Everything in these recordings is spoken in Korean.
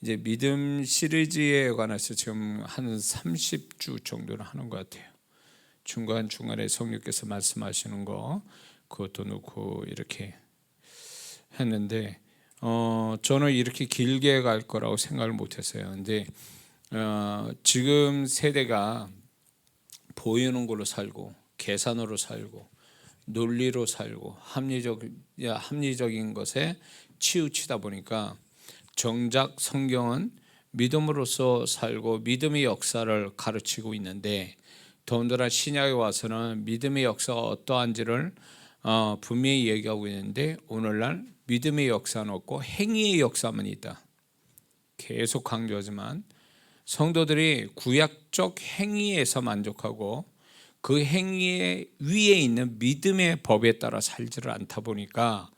이제 믿음 시리즈에 관해서 지금 한 30주 정도는 하는 것 같아요. 중간중간에 성령께서 말씀하시는 거 그것도 넣고 이렇게 했는데 저는 이렇게 길게 갈 거라고 생각을 못했어요. 근데 지금 세대가 보이는 걸로 살고 계산으로 살고 논리로 살고 합리적인 것에 치우치다 보니까 정작 성경은 믿음으로써 살고 믿음의 역사를 가르치고 있는데, 더군다나 신약에 와서는 믿음의 역사가 어떠한지를 분명히 얘기하고 있는데, 오늘날 믿음의 역사는 없고 행위의 역사만 있다. 계속 강조하지만 성도들이 구약적 행위에서 만족하고 그 행위 위에 있는 믿음의 법에 따라 살지를 않다 보니까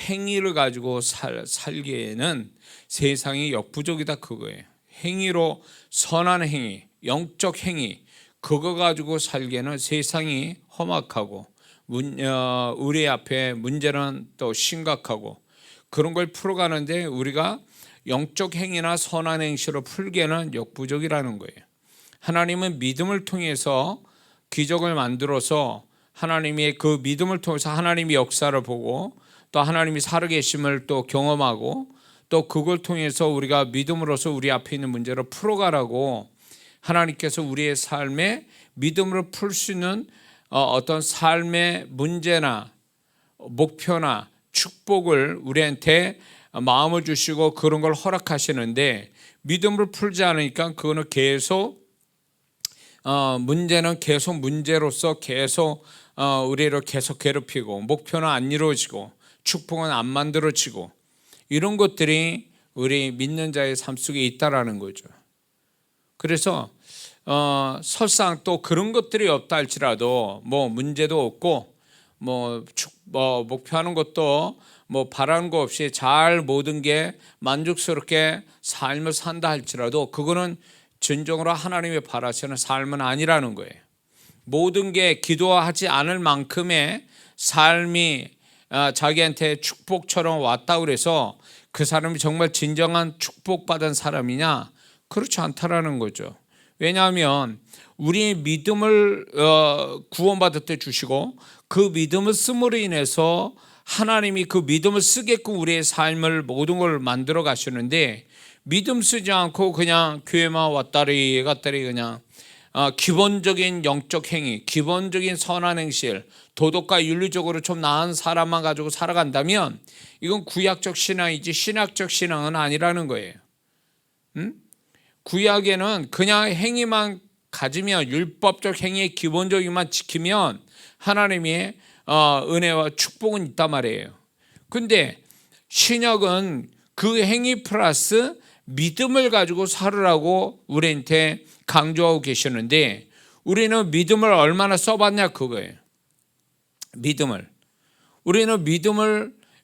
행위를 가지고 살기에는 세상이 역부족이다, 그거예요. 행위로 선한 행위, 영적 행위, 그거 가지고 살기에는 세상이 험악하고 우리 앞에 문제는 또 심각하고, 그런 걸 풀어가는데 우리가 영적 행위나 선한 행실로 풀기에는 역부족이라는 거예요. 하나님은 믿음을 통해서 기적을 만들어서 하나님의 그 믿음을 통해서 하나님의 역사를 보고 또 하나님이 살아계심을 또 경험하고 또 그걸 통해서 우리가 믿음으로서 우리 앞에 있는 문제를 풀어가라고 하나님께서 우리의 삶에 믿음으로 풀 수 있는 어떤 삶의 문제나 목표나 축복을 우리한테 마음을 주시고 그런 걸 허락하시는데, 믿음으로 풀지 않으니까 그거는 계속 문제는 계속 문제로서 계속 우리를 계속 괴롭히고 목표는 안 이루어지고 축복은 안 만들어지고, 이런 것들이 우리 믿는 자의 삶 속에 있다라는 거죠. 그래서 설상 또 그런 것들이 없다 할지라도 뭐 문제도 없고 목표하는 것도 바라는 거 없이 잘 모든 게 만족스럽게 삶을 산다 할지라도 그거는 진정으로 하나님의 바라시는 삶은 아니라는 거예요. 모든 게 기도하지 않을 만큼의 삶이 자기한테 축복처럼 왔다고 그래서 그 사람이 정말 진정한 축복받은 사람이냐? 그렇지 않다라는 거죠. 왜냐하면 우리의 믿음을 구원받을 때 주시고 그 믿음을 씀으로 인해서 하나님이 그 믿음을 쓰게끔 우리의 삶을 모든 걸 만들어 가시는데, 믿음 쓰지 않고 그냥 교회만 왔다리 갔다리 그냥 기본적인 영적 행위, 기본적인 선한 행실, 도덕과 윤리적으로 좀 나은 사람만 가지고 살아간다면 이건 구약적 신앙이지 신학적 신앙은 아니라는 거예요. 구약에는 그냥 행위만 가지면, 율법적 행위의 기본적인만 지키면 하나님의 은혜와 축복은 있단 말이에요. 근데 신약은 그 행위 플러스 믿음을 가지고 살으라고 우리한테 강조하고 계시는데, 우리는 믿음을 얼마나 써봤냐 그거예요. 우리는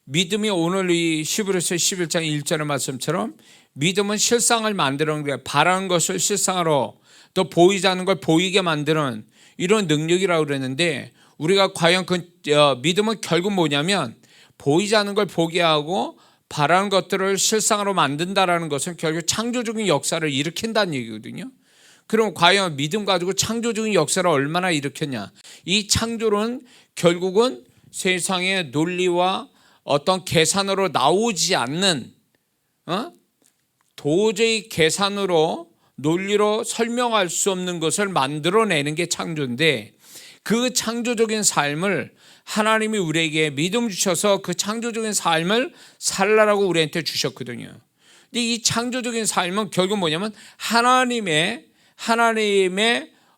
믿음이 오늘 이 히브리서 11장 1절의 말씀처럼 믿음은 실상을 만드는 거예요. 바라는 것을 실상으로, 또 보이지 않는 걸 보이게 만드는 이런 능력이라고 그랬는데, 우리가 과연 그 믿음은 결국 뭐냐면 보이지 않는 걸 보게 하고 바라는 것들을 실상으로 만든다라는 것은 결국 창조적인 역사를 일으킨다는 얘기거든요. 그럼 과연 믿음 가지고 창조적인 역사를 얼마나 일으켰냐? 이 창조는 결국은 세상의 논리와 어떤 계산으로 나오지 않는, 도저히 계산으로 논리로 설명할 수 없는 것을 만들어내는 게 창조인데, 그 창조적인 삶을 하나님이 우리에게 믿음 주셔서 그 창조적인 삶을 살라라고 우리한테 주셨거든요. 근데 이 창조적인 삶은 결국 뭐냐면 하나님의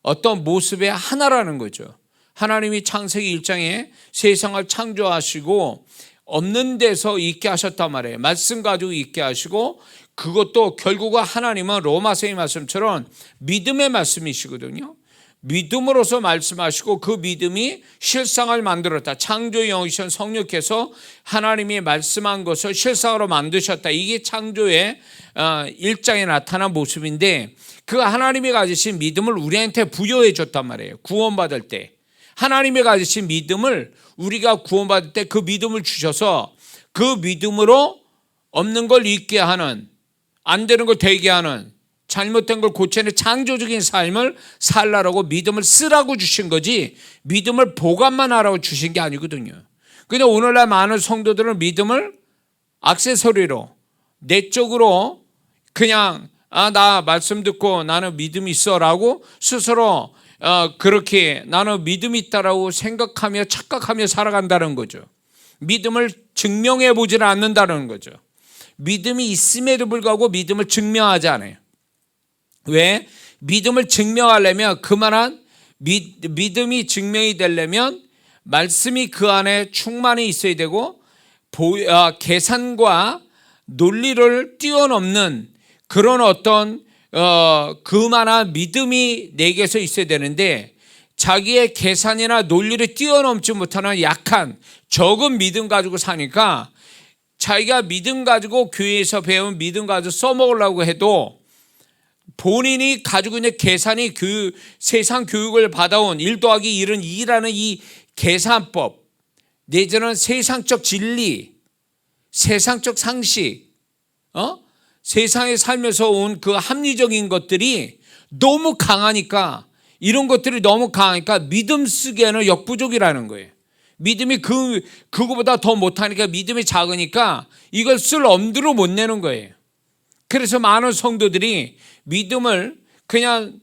어떤 모습의 하나라는 거죠. 하나님이 창세기 1장에 세상을 창조하시고 없는 데서 있게 하셨단 말이에요. 말씀 가지고 있게 하시고, 그것도 결국은 하나님은 로마서의 말씀처럼 믿음의 말씀이시거든요. 믿음으로서 말씀하시고 그 믿음이 실상을 만들었다. 창조의 영이신 성령께서 하나님이 말씀한 것을 실상으로 만드셨다. 이게 창조의 1장에 나타난 모습인데, 그 하나님이 가지신 믿음을 우리한테 부여해 줬단 말이에요. 구원받을 때 하나님이 가지신 믿음을 우리가 구원받을 때 그 믿음을 주셔서 그 믿음으로 없는 걸 있게 하는, 안 되는 걸 되게 하는, 잘못된 걸 고치는 창조적인 삶을 살라고 믿음을 쓰라고 주신 거지 믿음을 보관만 하라고 주신 게 아니거든요. 근데 오늘날 많은 성도들은 믿음을 액세서리로, 내적으로 그냥 나 말씀 듣고 나는 믿음이 있어라고 스스로 그렇게 나는 믿음이 있다라고 생각하며 착각하며 살아간다는 거죠. 믿음을 증명해 보지는 않는다는 거죠. 믿음이 있음에도 불구하고 믿음을 증명하지 않아요. 왜? 믿음을 증명하려면 그만한 믿음이 증명이 되려면 말씀이 그 안에 충만히 있어야 되고 계산과 논리를 뛰어넘는 그런 어떤 그만한 믿음이 내게서 있어야 되는데 자기의 계산이나 논리를 뛰어넘지 못하는 약한 적은 믿음 가지고 사니까 자기가 믿음 가지고 교회에서 배운 믿음 가지고 써먹으려고 해도 본인이 가지고 있는 계산이 세상 교육을 받아온 1 더하기 1은 2라는 이 계산법 내지는 세상적 진리, 세상적 상식, 세상에 살면서 온 그 합리적인 것들이 너무 강하니까, 이런 것들이 너무 강하니까 믿음 쓰기에는 역부족이라는 거예요. 믿음이 그거보다 더 못하니까, 믿음이 작으니까 이걸 쓸 엄두를 못 내는 거예요. 그래서 많은 성도들이 믿음을 그냥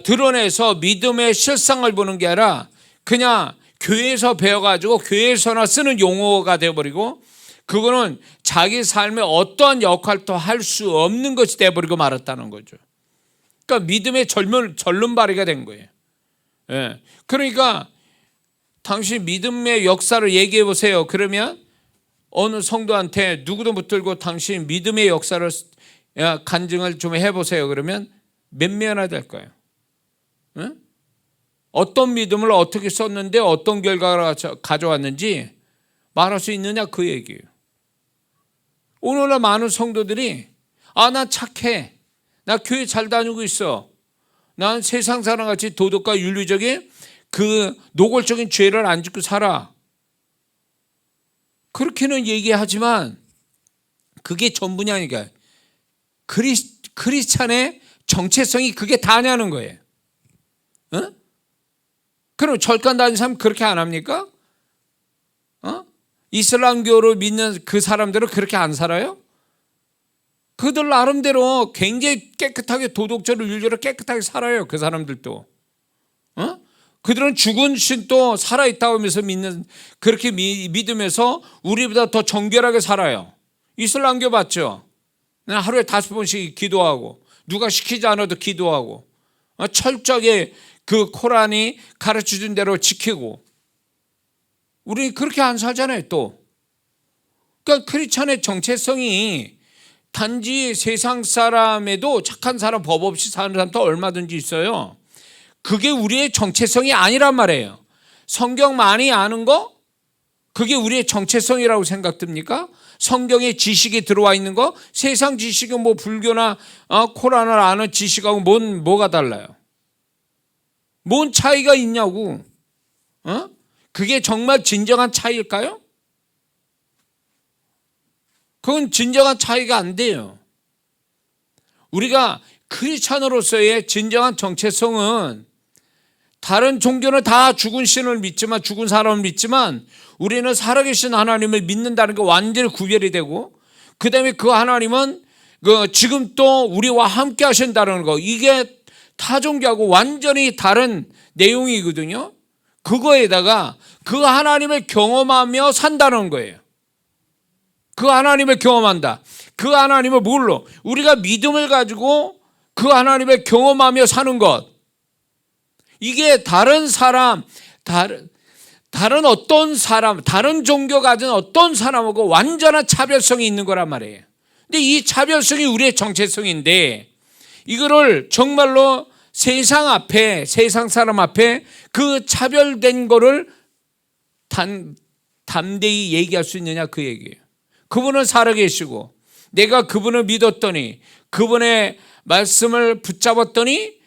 드러내서 믿음의 실상을 보는 게 아니라 그냥 교회에서 배워가지고 교회에서나 쓰는 용어가 되어버리고 그거는 자기 삶에 어떠한 역할도 할 수 없는 것이 되어버리고 말았다는 거죠. 그러니까 믿음의 절름발이가 된 거예요. 예. 그러니까 당신 믿음의 역사를 얘기해 보세요. 그러면 어느 성도한테 누구도 붙들고 당신 믿음의 역사를 간증을 좀 해보세요. 그러면 몇 명이나 될까요? 예? 어떤 믿음을 어떻게 썼는데 어떤 결과를 가져왔는지 말할 수 있느냐 그 얘기예요. 오늘날 많은 성도들이 나 착해, 나 교회 잘 다니고 있어, 난 세상 사람같이 도덕과 윤리적인 그 노골적인 죄를 안 짓고 살아, 그렇게는 얘기하지만 그게 전부냐 아니까 크리스찬의 정체성이 그게 다냐는 거예요. 그럼 절간 다니는 사람 그렇게 안 합니까? 이슬람교를 믿는 그 사람들은 그렇게 안 살아요? 그들 나름대로 굉장히 깨끗하게 도덕적으로 윤리적으로 깨끗하게 살아요. 그 사람들도. 그들은 죽은 신도 살아있다고 하면서 믿는, 그렇게 믿으면서 우리보다 더 정결하게 살아요. 이슬람교 맞죠? 하루에 5번씩 기도하고 누가 시키지 않아도 기도하고 철저하게 그 코란이 가르쳐준 대로 지키고, 우리 그렇게 안 살잖아요 또. 그러니까 크리스찬의 정체성이 단지 세상 사람에도 착한 사람 법 없이 사는 사람도 얼마든지 있어요. 그게 우리의 정체성이 아니란 말이에요. 성경 많이 아는 거 그게 우리의 정체성이라고 생각됩니까? 성경에 지식이 들어와 있는 거, 세상 지식은 뭐 불교나 코란을 아는 지식하고 뭐가 달라요? 뭔 차이가 있냐고. 그게 정말 진정한 차이일까요? 그건 진정한 차이가 안 돼요. 우리가 크리스찬으로서의 진정한 정체성은 다른 종교는 다 죽은 신을 믿지만, 죽은 사람을 믿지만 우리는 살아계신 하나님을 믿는다는 게 완전히 구별이 되고, 그 다음에 그 하나님은 지금 또 우리와 함께 하신다는 거, 이게 타 종교하고 완전히 다른 내용이거든요. 그거에다가 그 하나님을 경험하며 산다는 거예요. 그 하나님을 경험한다. 그 하나님을 뭘로? 우리가 믿음을 가지고 그 하나님을 경험하며 사는 것, 이게 다른 사람, 다른 어떤 사람, 다른 종교 가진 어떤 사람하고 완전한 차별성이 있는 거란 말이에요. 근데 이 차별성이 우리의 정체성인데, 이거를 정말로 세상 앞에, 세상 사람 앞에 그 차별된 거를 담대히 얘기할 수 있느냐 그 얘기예요. 그분은 살아계시고 내가 그분을 믿었더니, 그분의 말씀을 붙잡았더니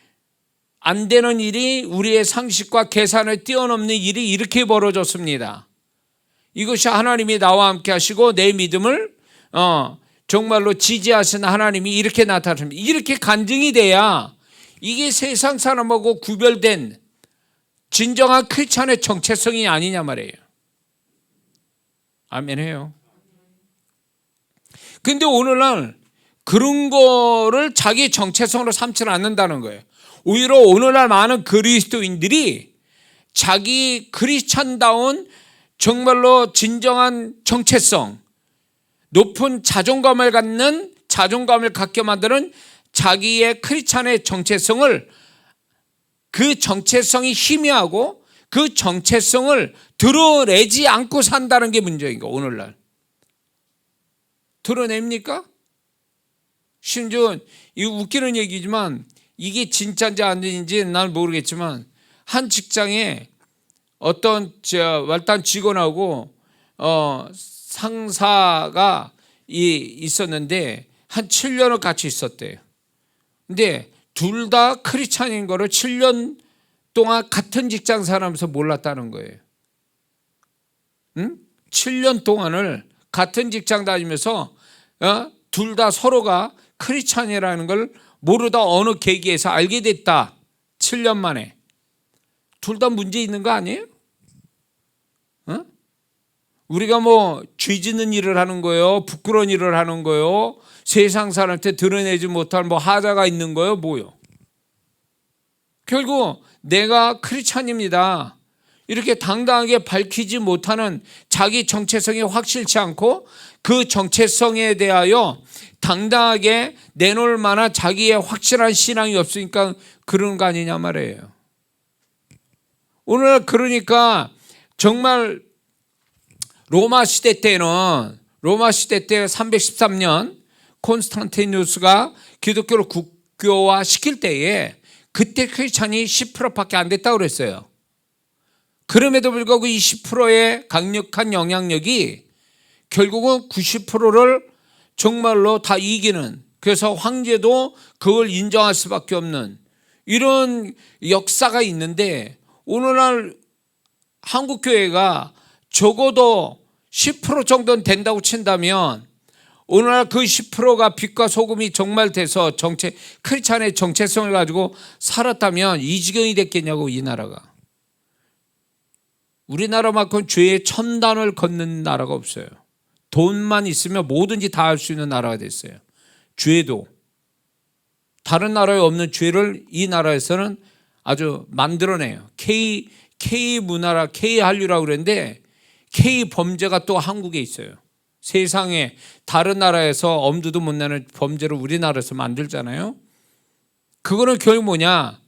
안 되는 일이, 우리의 상식과 계산을 뛰어넘는 일이 이렇게 벌어졌습니다. 이것이 하나님이 나와 함께 하시고 내 믿음을 정말로 지지하신 하나님이 이렇게 나타납니다. 이렇게 간증이 돼야 이게 세상 사람하고 구별된 진정한 크리스찬의 정체성이 아니냐 말이에요. 아멘해요. 근데 오늘날 그런 거를 자기 정체성으로 삼지는 않는다는 거예요. 오히려 오늘날 많은 그리스도인들이 자기 크리스찬다운 정말로 진정한 정체성, 높은 자존감을 갖게 만드는 자기의 크리스찬의 정체성을, 그 정체성이 희미하고 그 정체성을 드러내지 않고 산다는 게 문제인 거. 오늘날 드러냅니까? 심지어 이 웃기는 얘기지만 이게 진짜인지 아닌지 난 모르겠지만 한 직장에 어떤 말단 직원하고 상사가 있었는데 한 7년을 같이 있었대요. 근데 둘 다 크리스찬인 거를 7년 동안 같은 직장 살면서 몰랐다는 거예요. 응? 7년 동안을 같은 직장 다니면서 둘 다 서로가 크리스찬이라는 걸 모르다 어느 계기에서 알게 됐다. 7년 만에. 둘 다 문제 있는 거 아니에요? 우리가 뭐 죄 짓는 일을 하는 거예요? 부끄러운 일을 하는 거예요? 세상 사람한테 드러내지 못할 뭐 하자가 있는 거예요? 뭐요? 결국 내가 크리스찬입니다. 이렇게 당당하게 밝히지 못하는 자기 정체성이 확실치 않고 그 정체성에 대하여 당당하게 내놓을 만한 자기의 확실한 신앙이 없으니까 그런 거 아니냐 말이에요. 오늘 그러니까 정말 로마 시대 때 313년 콘스탄티누스가 기독교를 국교화 시킬 때에 그때 크리스찬이 10%밖에 안 됐다고 그랬어요. 그럼에도 불구하고 이 10%의 강력한 영향력이 결국은 90%를 정말로 다 이기는, 그래서 황제도 그걸 인정할 수밖에 없는 이런 역사가 있는데, 오늘날 한국교회가 적어도 10% 정도는 된다고 친다면 오늘날 그 10%가 빛과 소금이 정말 돼서 크리스찬의 정체성을 가지고 살았다면 이 지경이 됐겠냐고. 이 나라가, 우리나라만큼 죄의 첨단을 걷는 나라가 없어요. 돈만 있으면 뭐든지 다 할 수 있는 나라가 됐어요. 죄도 다른 나라에 없는 죄를 이 나라에서는 아주 만들어내요. K 문화라 K 한류라고 그랬는데 K 범죄가 또 한국에 있어요. 세상에 다른 나라에서 엄두도 못 내는 범죄를 우리나라에서 만들잖아요. 그거는 결국 뭐냐,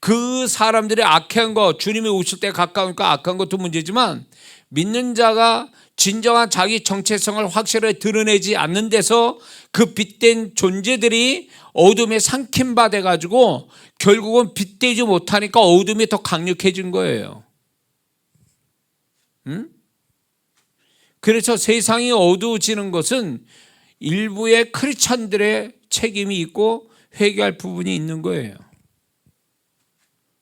그 사람들의 악한 거, 주님이 오실 때 가까우니까 악한 것도 문제지만 믿는 자가 진정한 자기 정체성을 확실하게 드러내지 않는 데서 그 빛된 존재들이 어둠에 삼킴받아 가지고 결국은 빛되지 못하니까 어둠이 더 강력해진 거예요. 응? 그래서 세상이 어두워지는 것은 일부의 크리스찬들의 책임이 있고 회개할 부분이 있는 거예요.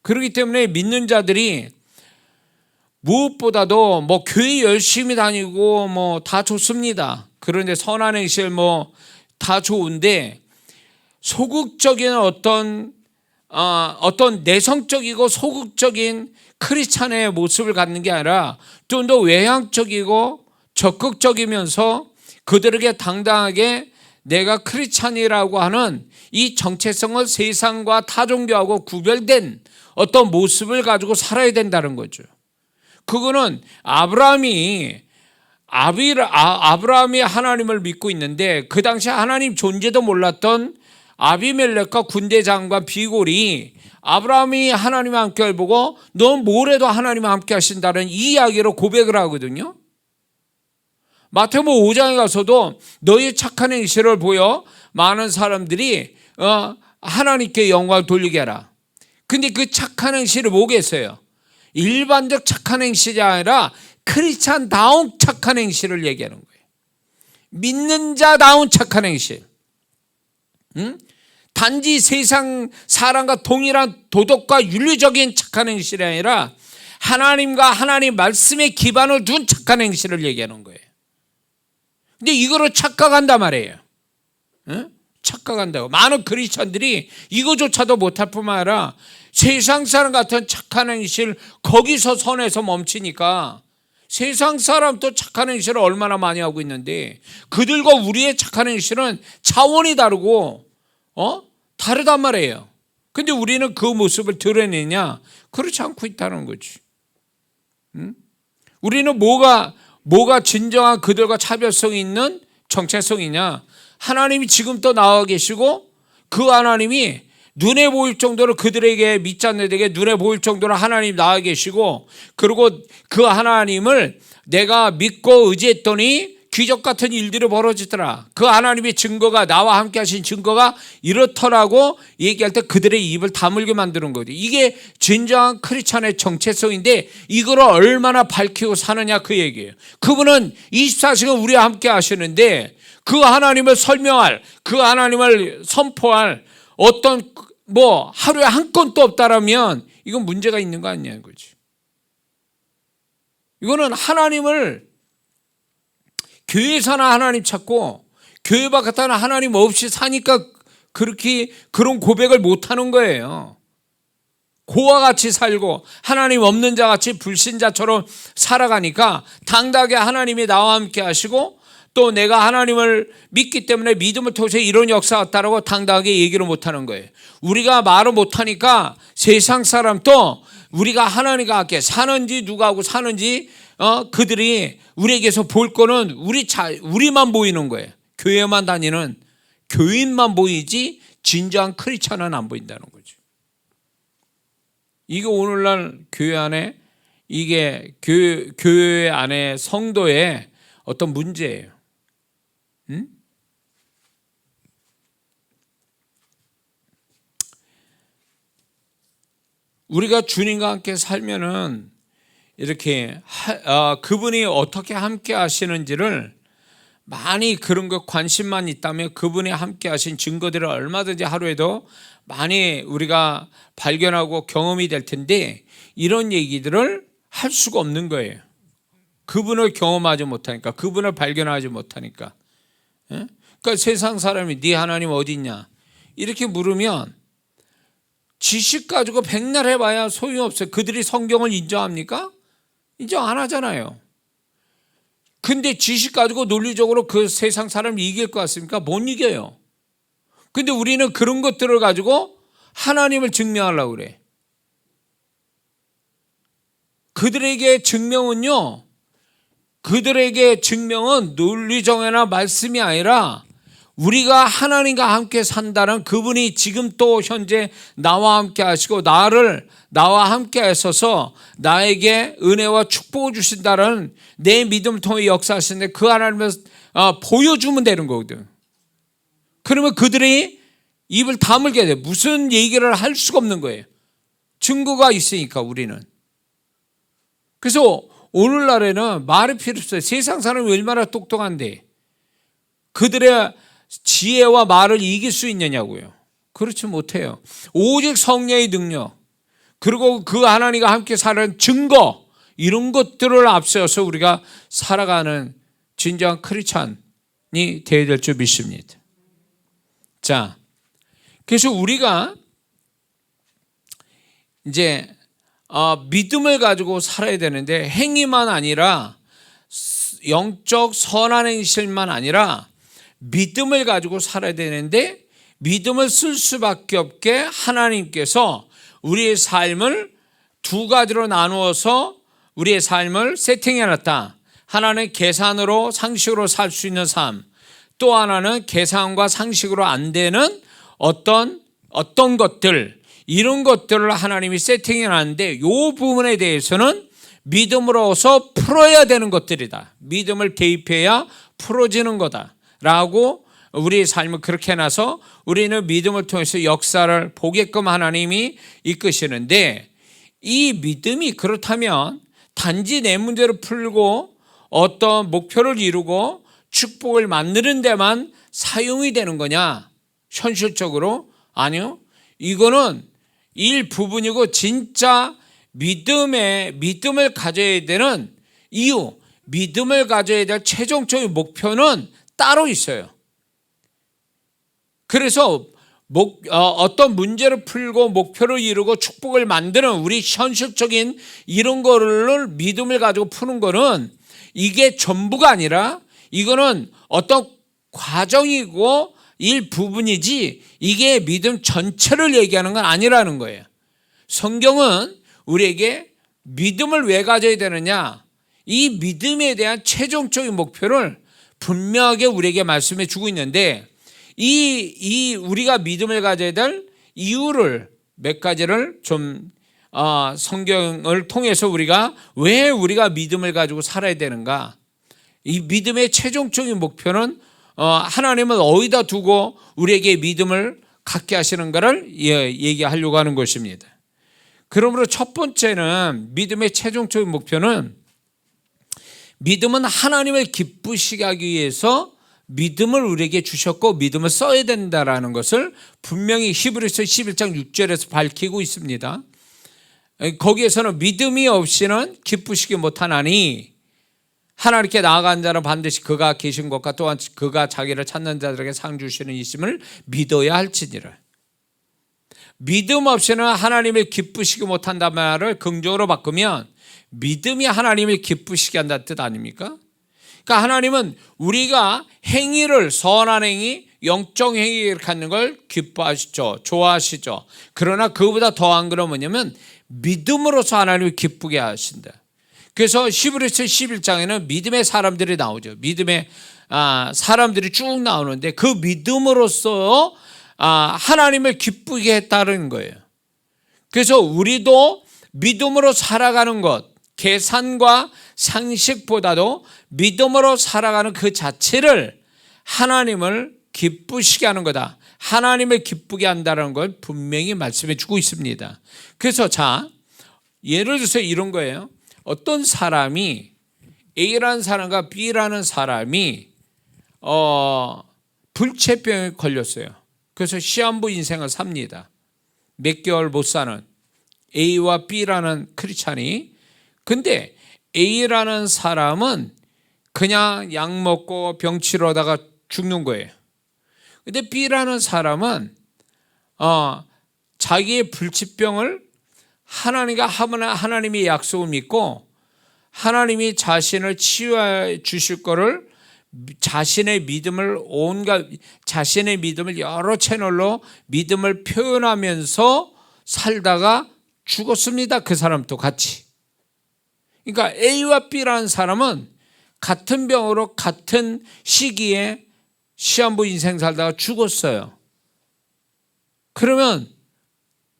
그렇기 때문에 믿는 자들이 무엇보다도 뭐 교회 열심히 다니고 뭐 다 좋습니다. 그런데 선한 행실 뭐 다 좋은데 소극적인 어떤 내성적이고 소극적인 크리스찬의 모습을 갖는 게 아니라 좀 더 외향적이고 적극적이면서 그들에게 당당하게 내가 크리스찬이라고 하는 이 정체성을 세상과 타종교하고 구별된 어떤 모습을 가지고 살아야 된다는 거죠. 그거는 아브라함이 하나님을 믿고 있는데 그 당시 하나님 존재도 몰랐던 아비멜렉과 군대 장관 비골이 아브라함이 하나님과 함께 보고 넌 뭐래도 하나님과 함께 하신다는 이 이야기로 고백을 하거든요. 마태복음 5장에 가서도 너의 착한 행실을 보여 많은 사람들이 하나님께 영광을 돌리게 하라. 근데 그 착한 행실이 뭐겠어요? 일반적 착한 행실이 아니라 크리스찬다운 착한 행실을 얘기하는 거예요. 믿는 자다운 착한 행실. 단지 세상 사람과 동일한 도덕과 윤리적인 착한 행실이 아니라 하나님과 하나님 말씀에 기반을 둔 착한 행실을 얘기하는 거예요. 근데 이거로 착각한단 말이에요. 응? 착각한다고. 많은 크리스천들이 이거조차도 못할 뿐만 아니라 세상 사람 같은 착한 행실 거기서 선에서 멈추니까 세상 사람도 착한 행실을 얼마나 많이 하고 있는데 그들과 우리의 착한 행실은 차원이 다르고 다르단 말이에요. 근데 우리는 그 모습을 드러내냐? 그렇지 않고 있다는 거지. 응? 우리는 뭐가 진정한 그들과 차별성이 있는 정체성이냐? 하나님이 지금도 나와 계시고 그 하나님이 눈에 보일 정도로 그들에게 믿지 않는 데에게 눈에 보일 정도로 하나님 나와 계시고 그리고 그 하나님을 내가 믿고 의지했더니 기적 같은 일들이 벌어지더라. 그 하나님의 증거가 나와 함께 하신 증거가 이렇더라고 얘기할 때 그들의 입을 다물게 만드는 거죠. 이게 진정한 크리스찬의 정체성인데 이걸 얼마나 밝히고 사느냐 그 얘기예요. 그분은 24시간 우리와 함께 하시는데 그 하나님을 설명할, 그 하나님을 선포할 어떤 하루에 한 건도 없다라면 이건 문제가 있는 거 아니냐는 거지. 이거는 하나님을 교회 사나 하나님 찾고 교회 밖에는 하나님 없이 사니까 그렇게 그런 고백을 못하는 거예요. 고와 같이 살고 하나님 없는 자 같이 불신자처럼 살아가니까 당당하게 하나님이 나와 함께 하시고 또 내가 하나님을 믿기 때문에 믿음을 통해서 이런 역사가 왔다라고 당당하게 얘기를 못하는 거예요. 우리가 말을 못하니까 세상 사람도 우리가 하나님과 함께 사는지 누구하고 사는지 그들이 우리에게서 볼 거는 우리만 보이는 거예요. 교회만 다니는 교인만 보이지 진정한 크리스찬은 안 보인다는 거죠. 이게 오늘날 교회 안에 이게 교회 안에 성도의 어떤 문제예요. 응? 우리가 주님과 함께 살면은 이렇게 그분이 어떻게 함께 하시는지를 많이 그런 거 관심만 있다면 그분이 함께 하신 증거들을 얼마든지 하루에도 많이 우리가 발견하고 경험이 될 텐데 이런 얘기들을 할 수가 없는 거예요. 그분을 경험하지 못하니까, 그분을 발견하지 못하니까. 그러니까 세상 사람이 네 하나님 어디 있냐 이렇게 물으면 지식 가지고 백날 해봐야 소용없어요. 그들이 성경을 인정합니까? 인정 안 하잖아요. 근데 지식 가지고 논리적으로 그 세상 사람을 이길 것 같습니까? 못 이겨요. 근데 우리는 그런 것들을 가지고 하나님을 증명하려고 그래. 그들에게 증명은 논리정애나 말씀이 아니라 우리가 하나님과 함께 산다는 그분이 지금 또 현재 나와 함께 하시고 나와 함께 하셔서 나에게 은혜와 축복을 주신다는 내 믿음을 통해 역사하시는데 그 하나님을 보여주면 되는 거거든. 그러면 그들이 입을 다물게 돼. 무슨 얘기를 할 수가 없는 거예요. 증거가 있으니까 우리는. 그래서 오늘날에는 말이 필요 없어요. 세상 사람이 얼마나 똑똑한데 그들의 지혜와 말을 이길 수 있느냐고요. 그렇지 못해요. 오직 성령의 능력 그리고 그 하나님과 함께 사는 증거 이런 것들을 앞세워서 우리가 살아가는 진정한 크리스찬이 되어야 될 줄 믿습니다. 자, 그래서 우리가 이제 믿음을 가지고 살아야 되는데 행위만 아니라 영적 선한 행실만 아니라 믿음을 가지고 살아야 되는데 믿음을 쓸 수밖에 없게 하나님께서 우리의 삶을 두 가지로 나누어서 우리의 삶을 세팅해놨다. 하나는 계산으로 상식으로 살 수 있는 삶, 또 하나는 계산과 상식으로 안 되는 어떤 것들 이런 것들을 하나님이 세팅해놨는데 이 부분에 대해서는 믿음으로서 풀어야 되는 것들이다. 믿음을 대입해야 풀어지는 거다라고 우리의 삶을 그렇게 해놔서 우리는 믿음을 통해서 역사를 보게끔 하나님이 이끄시는데 이 믿음이 그렇다면 단지 내 문제를 풀고 어떤 목표를 이루고 축복을 만드는 데만 사용이 되는 거냐? 현실적으로 아니요. 이거는 일부분이고 진짜 믿음을 가져야 되는 이유, 믿음을 가져야 될 최종적인 목표는 따로 있어요. 그래서 어떤 문제를 풀고 목표를 이루고 축복을 만드는 우리 현실적인 이런 거를 믿음을 가지고 푸는 거는 이게 전부가 아니라 이거는 어떤 과정이고 일부분이지 이게 믿음 전체를 얘기하는 건 아니라는 거예요. 성경은 우리에게 믿음을 왜 가져야 되느냐, 이 믿음에 대한 최종적인 목표를 분명하게 우리에게 말씀해 주고 있는데 우리가 믿음을 가져야 될 이유를 몇 가지를 좀 성경을 통해서 왜 우리가 믿음을 가지고 살아야 되는가, 이 믿음의 최종적인 목표는 하나님은 어디다 두고 우리에게 믿음을 갖게 하시는가를 얘기하려고 하는 것입니다. 그러므로 첫 번째는 믿음의 최종적인 목표는 믿음은 하나님을 기쁘시게 하기 위해서 믿음을 우리에게 주셨고 믿음을 써야 된다라는 것을 분명히 히브리서 11장 6절에서 밝히고 있습니다. 거기에서는 믿음이 없이는 기쁘시게 못하나니 하나님께 나아간 자는 반드시 그가 계신 것과 또한 그가 자기를 찾는 자들에게 상 주시는 이심을 믿어야 할지니라. 믿음 없이는 하나님을 기쁘시게 못한다는 말을 긍정으로 바꾸면 믿음이 하나님을 기쁘시게 한다는 뜻 아닙니까? 그러니까 하나님은 우리가 행위를, 선한 행위, 영적 행위를 갖는 걸 기뻐하시죠. 좋아하시죠. 그러나 그보다 더한 건 뭐냐면 믿음으로서 하나님을 기쁘게 하신다. 그래서 히브리서 11장에는 믿음의 사람들이 나오죠. 믿음의 사람들이 쭉 나오는데 그 믿음으로써 하나님을 기쁘게 했다는 거예요. 그래서 우리도 믿음으로 살아가는 것, 계산과 상식보다도 믿음으로 살아가는 그 자체를 하나님을 기쁘시게 하는 거다. 하나님을 기쁘게 한다는 걸 분명히 말씀해 주고 있습니다. 그래서 예를 들어서 이런 거예요. 어떤 사람이 A라는 사람과 B라는 사람이 불치병에 걸렸어요. 그래서 시한부 인생을 삽니다. 몇 개월 못 사는 A와 B라는 크리스찬이. 근데 A라는 사람은 그냥 약 먹고 병 치료하다가 죽는 거예요. 근데 B라는 사람은 자기의 불치병을 하나님의 약속을 믿고 하나님이 자신을 치유해 주실 거를 자신의 믿음을 여러 채널로 믿음을 표현하면서 살다가 죽었습니다. 그 사람도 같이. 그러니까 A와 B라는 사람은 같은 병으로 같은 시기에 시한부 인생 살다가 죽었어요. 그러면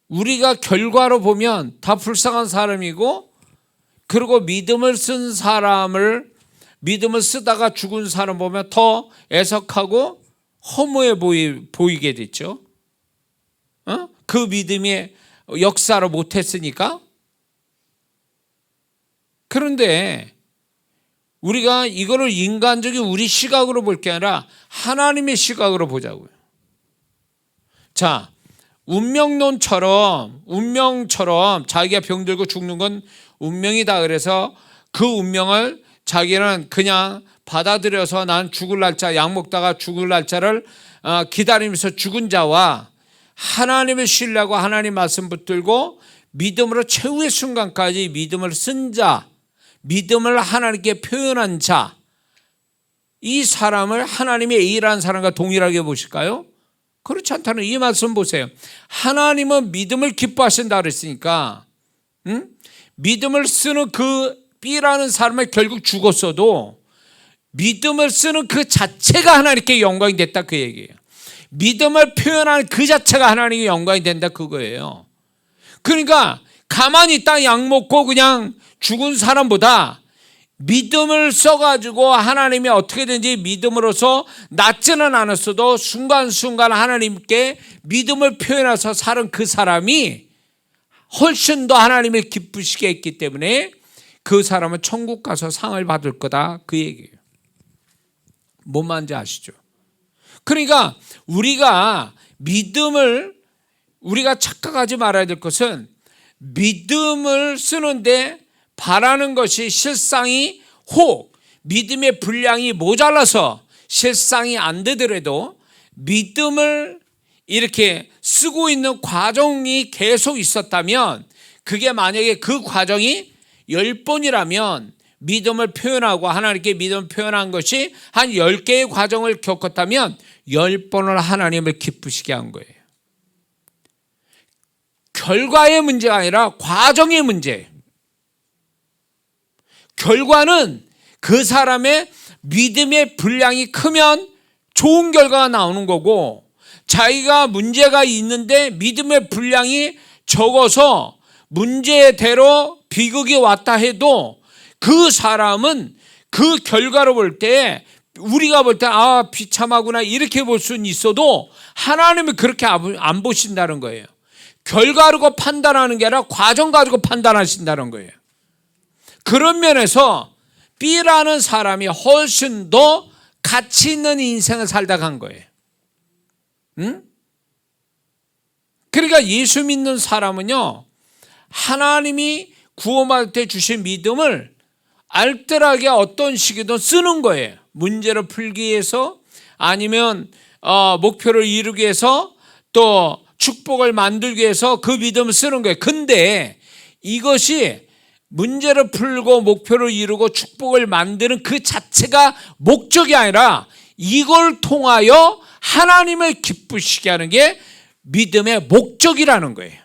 우리가 결과로 보면 다 불쌍한 사람이고, 그리고 믿음을 쓰다가 죽은 사람 보면 더 애석하고 허무해 보이게 됐죠. 그 믿음의 역사를 못했으니까. 그런데 우리가 이거를 인간적인 우리 시각으로 볼 게 아니라 하나님의 시각으로 보자고요. 운명처럼 자기가 병들고 죽는 건 운명이다. 그래서 그 운명을 자기는 그냥 받아들여서 난 죽을 날짜, 약 먹다가 죽을 날짜를 기다리면서 죽은 자와 하나님을 신뢰하고 하나님 말씀 붙들고 믿음으로 최후의 순간까지 믿음을 쓴 자, 믿음을 하나님께 표현한 자, 이 사람을 하나님의 A라는 사람과 동일하게 보실까요? 그렇지 않다는 이 말씀 보세요. 하나님은 믿음을 기뻐하신다 그랬으니까 믿음을 쓰는 그 B라는 사람은 결국 죽었어도 믿음을 쓰는 그 자체가 하나님께 영광이 됐다, 그 얘기예요. 믿음을 표현하는 그 자체가 하나님께 영광이 된다, 그거예요. 그러니까 가만히 있다 약 먹고 그냥 죽은 사람보다 믿음을 써가지고 하나님이 어떻게든지 믿음으로서 낫지는 않았어도 순간순간 하나님께 믿음을 표현해서 사는 그 사람이 훨씬 더 하나님을 기쁘시게 했기 때문에 그 사람은 천국 가서 상을 받을 거다, 그 얘기예요. 뭔 말인지 아시죠? 그러니까 우리가 착각하지 말아야 될 것은 믿음을 쓰는데 바라는 것이 실상이 혹 믿음의 분량이 모자라서 실상이 안 되더라도 믿음을 이렇게 쓰고 있는 과정이 계속 있었다면, 그게 만약에 그 과정이 10번이라면 믿음을 표현하고 하나님께 믿음을 표현한 것이 한 10개의 과정을 겪었다면 10번을 하나님을 기쁘시게 한 거예요. 결과의 문제가 아니라 과정의 문제예요. 결과는 그 사람의 믿음의 분량이 크면 좋은 결과가 나오는 거고, 자기가 문제가 있는데 믿음의 분량이 적어서 문제대로 비극이 왔다 해도 그 사람은 그 결과로 볼 때, 우리가 볼 때 비참하구나 이렇게 볼 수는 있어도 하나님은 그렇게 안 보신다는 거예요. 결과로 판단하는 게 아니라 과정 가지고 판단하신다는 거예요. 그런 면에서 B라는 사람이 훨씬 더 가치 있는 인생을 살다 간 거예요. 응? 그러니까 예수 믿는 사람은요, 하나님이 구원받을 때 주신 믿음을 알뜰하게 어떤 시기든 쓰는 거예요. 문제를 풀기 위해서, 아니면 목표를 이루기 위해서, 또 축복을 만들기 위해서 그 믿음을 쓰는 거예요. 근데 이것이 문제를 풀고 목표를 이루고 축복을 만드는 그 자체가 목적이 아니라 이걸 통하여 하나님을 기쁘시게 하는 게 믿음의 목적이라는 거예요.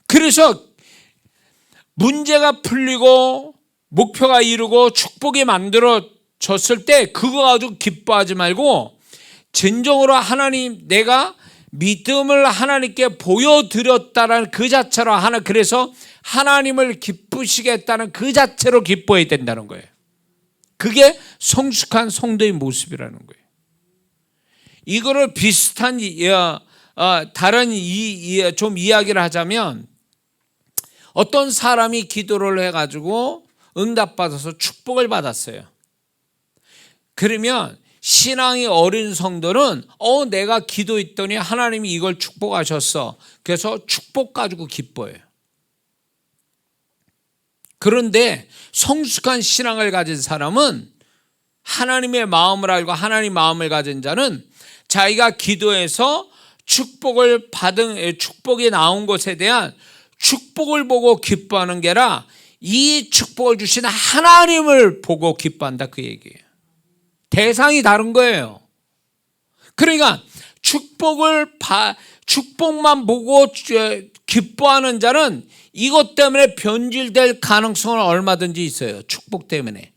그래서 문제가 풀리고 목표가 이루고 축복이 만들어졌을 때 그거 가지고 기뻐하지 말고, 진정으로 하나님, 내가 믿음을 하나님께 보여드렸다는 그 자체로 그래서 하나님을 기쁘시게 했다는 그 자체로 기뻐해야 된다는 거예요. 그게 성숙한 성도의 모습이라는 거예요. 이거를 비슷한 다른 좀 이야기를 하자면, 어떤 사람이 기도를 해가지고 응답받아서 축복을 받았어요. 그러면 신앙이 어린 성도는 내가 기도했더니 하나님이 이걸 축복하셨어. 그래서 축복 가지고 기뻐해요. 그런데 성숙한 신앙을 가진 사람은, 하나님의 마음을 알고 하나님 마음을 가진 자는 자기가 기도해서 축복이 나온 것에 대한 축복을 보고 기뻐하는 게 아니라 이 축복을 주신 하나님을 보고 기뻐한다, 그 얘기예요. 대상이 다른 거예요. 그러니까 축복만 보고 기뻐하는 자는 이것 때문에 변질될 가능성은 얼마든지 있어요. 축복 때문에.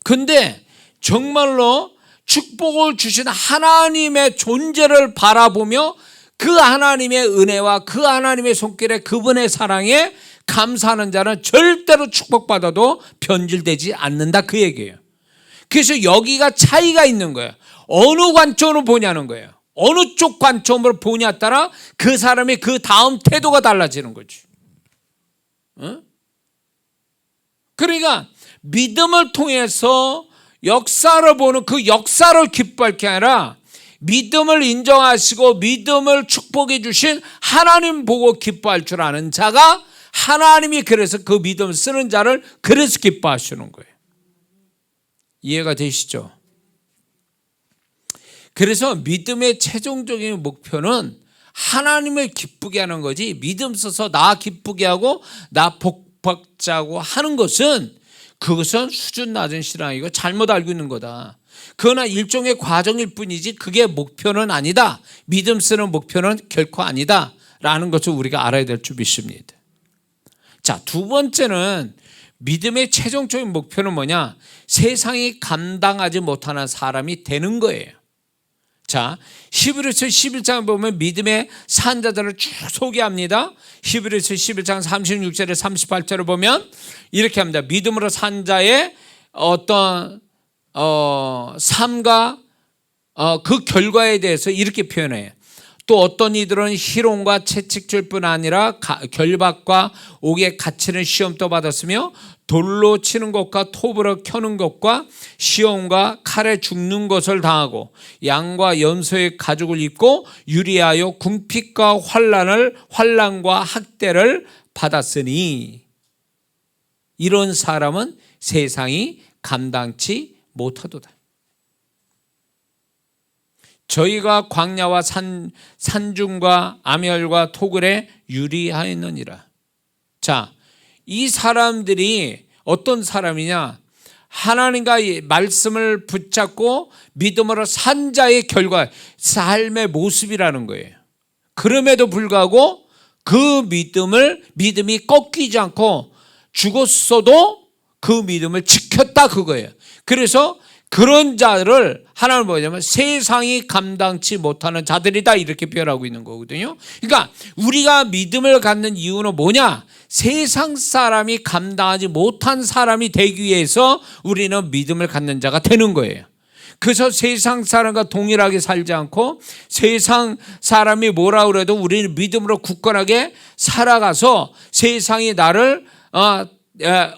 근데 정말로 축복을 주신 하나님의 존재를 바라보며 그 하나님의 은혜와 그 하나님의 손길에 그분의 사랑에 감사하는 자는 절대로 축복받아도 변질되지 않는다, 그 얘기예요. 그래서 여기가 차이가 있는 거예요. 어느 관점으로 보냐는 거예요. 어느 쪽 관점으로 보냐에 따라 그 사람의 그 다음 태도가 달라지는 거지. 그러니까 믿음을 통해서 역사를 보는 그 역사를 기뻐할 게 아니라 믿음을 인정하시고 믿음을 축복해 주신 하나님 보고 기뻐할 줄 아는 자가, 하나님이 그래서 그 믿음을 쓰는 자를 그래서 기뻐하시는 거예요. 이해가 되시죠? 그래서 믿음의 최종적인 목표는 하나님을 기쁘게 하는 거지, 믿음 써서 나 기쁘게 하고 나 복 받자고 하는 것은, 그것은 수준 낮은 신앙이고 잘못 알고 있는 거다. 그러나 일종의 과정일 뿐이지 그게 목표는 아니다. 믿음 쓰는 목표는 결코 아니다 라는 것을 우리가 알아야 될 줄 믿습니다. 자, 두 번째는 믿음의 최종적인 목표는 뭐냐? 세상이 감당하지 못하는 사람이 되는 거예요. 자, 히브리서 11장에 보면 믿음의 산자들을 쭉 소개합니다. 히브리서 11장 36절에 38절을 보면 이렇게 합니다. 믿음으로 산 자의 어떤 삶과 그 결과에 대해서 이렇게 표현해요. 또 어떤 이들은 희롱과 채찍질 뿐 아니라 결박과 옥에 갇히는 시험도 받았으며 돌로 치는 것과 톱으로 켜는 것과 시험과 칼에 죽는 것을 당하고 양과 염소의 가죽을 입고 유리하여 궁핍과 환난과 학대를 받았으니, 이런 사람은 세상이 감당치 못하도다. 저희가 광야와 산중과 암혈과 토굴에 유리하였느니라. 자, 이 사람들이 어떤 사람이냐? 하나님과 말씀을 붙잡고 믿음으로 산 자의 결과, 삶의 모습이라는 거예요. 그럼에도 불구하고 그 믿음이 꺾이지 않고 죽었어도 그 믿음을 지켰다, 그거예요. 그래서 그런 자를 하나님 뭐냐면 세상이 감당치 못하는 자들이다, 이렇게 표현하고 있는 거거든요. 그러니까 우리가 믿음을 갖는 이유는 뭐냐? 세상 사람이 감당하지 못한 사람이 되기 위해서 우리는 믿음을 갖는 자가 되는 거예요. 그래서 세상 사람과 동일하게 살지 않고 세상 사람이 뭐라 그래도 우리는 믿음으로 굳건하게 살아가서 세상이 나를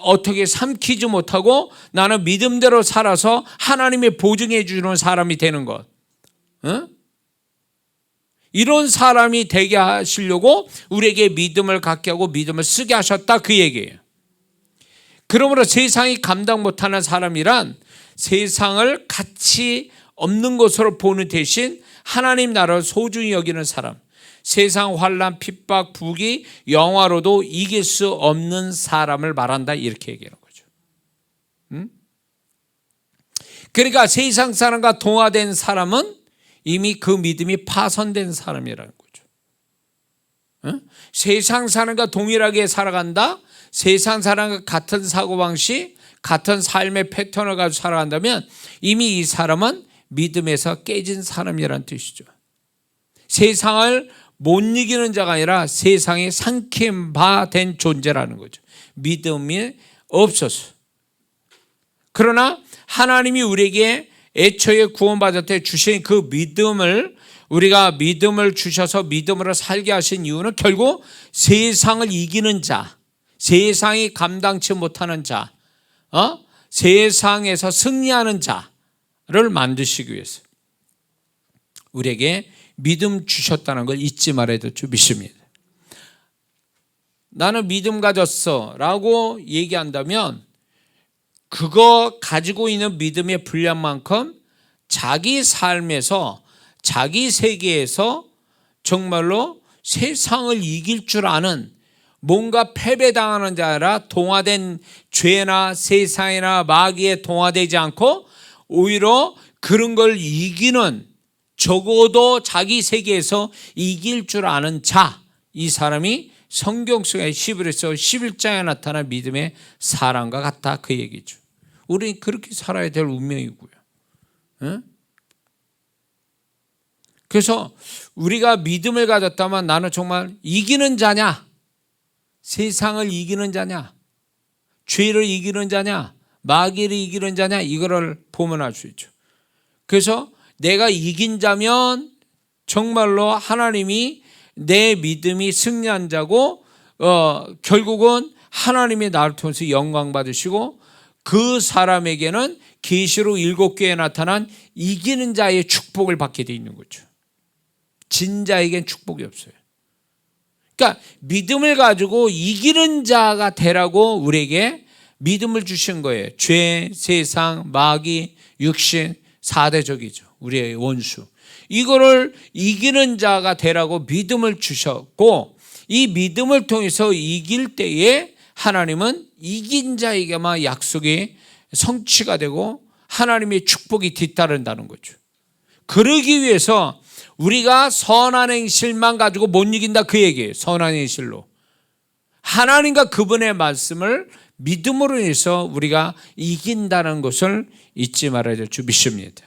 어떻게 삼키지 못하고 나는 믿음대로 살아서 하나님이 보증해 주는 사람이 되는 것. 이런 사람이 되게 하시려고 우리에게 믿음을 갖게 하고 믿음을 쓰게 하셨다, 그 얘기예요. 그러므로 세상이 감당 못하는 사람이란 세상을 가치 없는 것으로 보는 대신 하나님 나라를 소중히 여기는 사람, 세상 환난, 핍박, 부귀, 영화로도 이길 수 없는 사람을 말한다, 이렇게 얘기하는 거죠. 그러니까 세상 사람과 동화된 사람은 이미 그 믿음이 파손된 사람이라는 거죠. 세상 사람과 동일하게 살아간다, 세상 사람과 같은 사고방식, 같은 삶의 패턴을 가지고 살아간다면 이미 이 사람은 믿음에서 깨진 사람이라는 뜻이죠. 세상을 못 이기는 자가 아니라 세상에 삼킨 바 된 존재라는 거죠. 믿음이 없어서. 그러나 하나님이 우리에게 애초에 구원받을 때 주신 그 믿음을, 우리가 믿음을 주셔서 믿음으로 살게 하신 이유는 결국 세상을 이기는 자, 세상이 감당치 못하는 자, 세상에서 승리하는 자를 만드시기 위해서 우리에게 믿음 주셨다는 걸 잊지 말아야 될 줄 믿습니다. 나는 믿음 가졌어 라고 얘기한다면 그거 가지고 있는 믿음의 분량만큼 자기 삶에서, 자기 세계에서 정말로 세상을 이길 줄 아는, 뭔가 패배당하는 자 아니라 동화된 죄나 세상이나 마귀에 동화되지 않고 오히려 그런 걸 이기는, 적어도 자기 세계에서 이길 줄 아는 자, 이 사람이 성경 속에 히브리서 11장에 나타난 믿음의 사람과 같다, 그 얘기죠. 우리는 그렇게 살아야 될 운명이고요. 그래서 우리가 믿음을 가졌다면 나는 정말 이기는 자냐, 세상을 이기는 자냐, 죄를 이기는 자냐, 마귀를 이기는 자냐, 이거를 보면할 수 있죠. 그래서 내가 이긴 자면 정말로 하나님이 내 믿음이 승리한 자고 결국은 하나님이 나를 통해서 영광 받으시고 그 사람에게는 계시록 7개에 나타난 이기는 자의 축복을 받게 돼 있는 거죠. 진 자에겐 축복이 없어요. 그러니까 믿음을 가지고 이기는 자가 되라고 우리에게 믿음을 주신 거예요. 죄, 세상, 마귀, 육신, 4대적이죠. 우리의 원수. 이거를 이기는 자가 되라고 믿음을 주셨고, 이 믿음을 통해서 이길 때에 하나님은 이긴 자에게만 약속이 성취가 되고 하나님의 축복이 뒤따른다는 거죠. 그러기 위해서 우리가 선한 행실만 가지고 못 이긴다, 그 얘기예요. 선한 행실로 하나님과 그분의 말씀을 믿음으로 해서 우리가 이긴다는 것을 잊지 말아야 될 줄 믿습니다.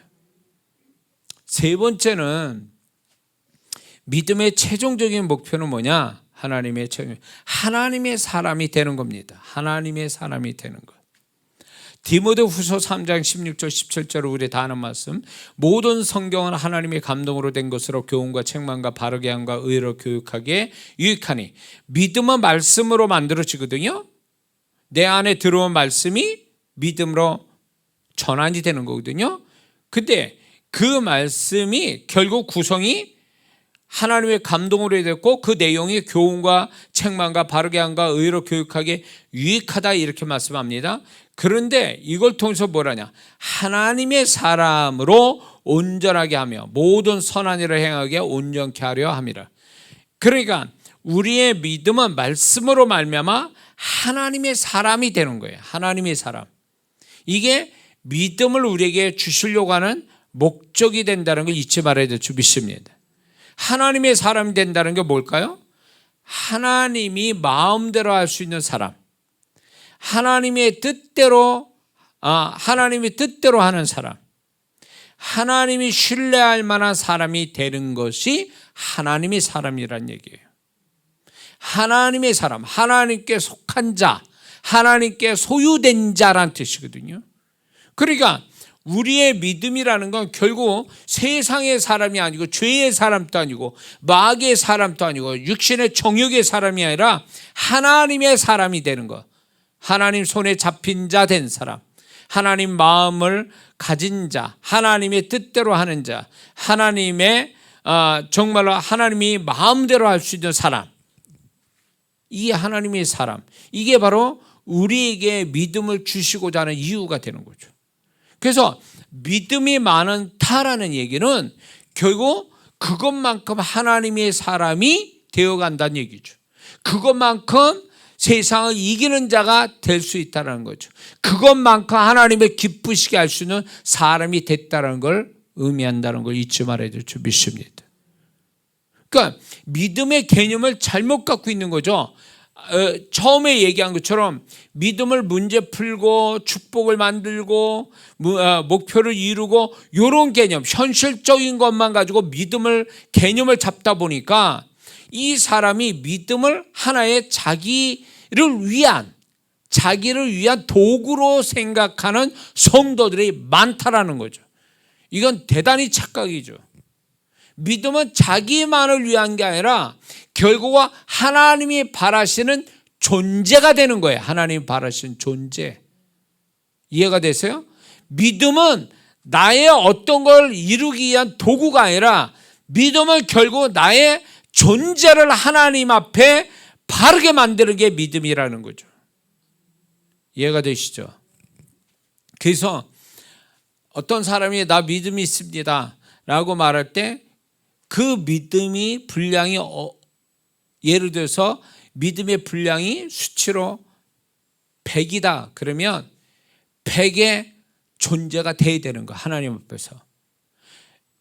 세 번째는 믿음의 최종적인 목표는 뭐냐? 하나님의 사람이 되는 겁니다. 하나님의 사람이 되는 것. 디모데후서 3장 16절 17절을 우리 다 아는 말씀, 모든 성경은 하나님의 감동으로 된 것으로 교훈과 책망과 바르게 함과 의로 교육하기에 유익하니. 믿음은 말씀으로 만들어지거든요. 내 안에 들어온 말씀이 믿음으로 전환이 되는 거거든요. 근데 그 말씀이 결국 구성이 하나님의 감동으로 됐고 그 내용이 교훈과 책망과 바르게 함과 의로 교육하기에 유익하다 이렇게 말씀합니다. 그런데 이걸 통해서 뭐라냐? 하나님의 사람으로 온전하게 하며 모든 선한 일을 행하게 온전케 하려 함이라. 그러니까 우리의 믿음은 말씀으로 말미암아 하나님의 사람이 되는 거예요. 하나님의 사람. 이게 믿음을 우리에게 주시려고 하는 목적이 된다는 걸 잊지 말아야 될 줄 믿습니다. 하나님의 사람이 된다는 게 뭘까요? 하나님이 마음대로 할 수 있는 사람, 하나님의 뜻대로 하는 사람, 하나님이 신뢰할 만한 사람이 되는 것이 하나님의 사람이란 얘기예요. 하나님의 사람, 하나님께 속한 자, 하나님께 소유된 자란 뜻이거든요. 그러니까 우리의 믿음이라는 건 결국 세상의 사람이 아니고 죄의 사람도 아니고 마귀의 사람도 아니고 육신의 정욕의 사람이 아니라 하나님의 사람이 되는 것. 하나님 손에 잡힌 자 된 사람, 하나님 마음을 가진 자, 하나님의 뜻대로 하는 자, 하나님의 정말로 하나님이 마음대로 할 수 있는 사람, 이 하나님의 사람, 이게 바로 우리에게 믿음을 주시고자 하는 이유가 되는 거죠. 그래서 믿음이 많다라는 얘기는 결국 그것만큼 하나님의 사람이 되어간다는 얘기죠. 그것만큼 세상을 이기는 자가 될 수 있다는 거죠. 그것만큼 하나님을 기쁘시게 할 수 있는 사람이 됐다는 걸 의미한다는 걸 잊지 말아야 될 줄 믿습니다. 그러니까 믿음의 개념을 잘못 갖고 있는 거죠. 처음에 얘기한 것처럼 믿음을 문제 풀고 축복을 만들고 목표를 이루고 이런 개념, 현실적인 것만 가지고 믿음을 개념을 잡다 보니까 이 사람이 믿음을 하나의 자기를 위한 도구로 생각하는 성도들이 많다라는 거죠. 이건 대단히 착각이죠. 믿음은 자기만을 위한 게 아니라 결국은 하나님이 바라시는 존재가 되는 거예요. 하나님이 바라시는 존재. 이해가 되세요? 믿음은 나의 어떤 걸 이루기 위한 도구가 아니라 믿음은 결국 나의 존재를 하나님 앞에 바르게 만드는 게 믿음이라는 거죠. 이해가 되시죠? 그래서 어떤 사람이 나 믿음이 있습니다 라고 말할 때 그 믿음이 분량이 예를 들어서 믿음의 분량이 수치로 100이다 그러면 100의 존재가 돼야 되는 거야. 하나님 앞에서.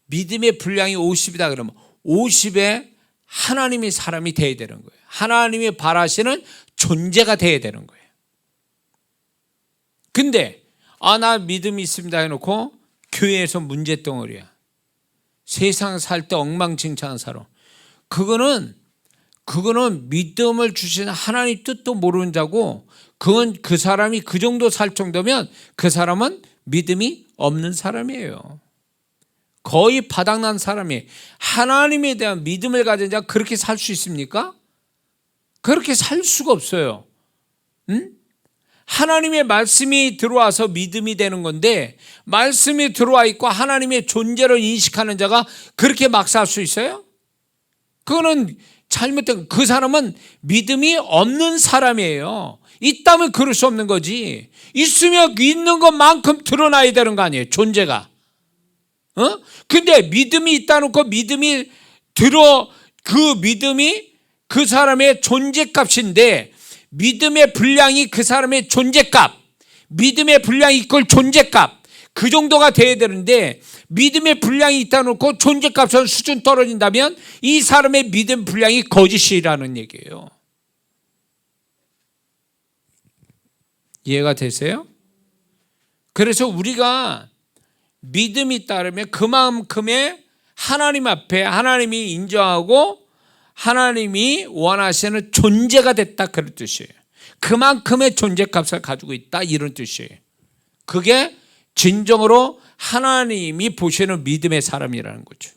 믿음의 분량이 50이다 그러면 50의 하나님의 사람이 돼야 되는 거예요. 하나님이 바라시는 존재가 돼야 되는 거예요. 근데 나 믿음이 있습니다 해놓고 교회에서 문제덩어리야. 세상 살 때 엉망진창한 사람. 그거는 믿음을 주신 하나님 뜻도 모르는 자고 그건 그 사람이 그 정도 살 정도면 그 사람은 믿음이 없는 사람이에요. 거의 바닥난 사람이에요. 하나님에 대한 믿음을 가진 자가 그렇게 살 수 있습니까? 그렇게 살 수가 없어요. 하나님의 말씀이 들어와서 믿음이 되는 건데 말씀이 들어와 있고 하나님의 존재를 인식하는 자가 그렇게 막 살 수 있어요? 그거는 잘못된, 그 사람은 믿음이 없는 사람이에요. 있다면 그럴 수 없는 거지. 있으면 있는 것만큼 드러나야 되는 거 아니에요, 존재가. 근데 믿음이 있다 놓고 믿음이 그 사람의 존재값인데 믿음의 분량이 그 사람의 존재값, 믿음의 분량이 이걸 존재값, 그 정도가 돼야 되는데 믿음의 분량이 있다 놓고 존재값은 수준 떨어진다면 이 사람의 믿음 분량이 거짓이라는 얘기예요. 이해가 되세요? 그래서 우리가 믿음이 따르면 그만큼의 하나님 앞에 하나님이 인정하고 하나님이 원하시는 존재가 됐다 그런 뜻이에요. 그만큼의 존재값을 가지고 있다 이런 뜻이에요. 그게 진정으로 하나님이 보시는 믿음의 사람이라는 거죠.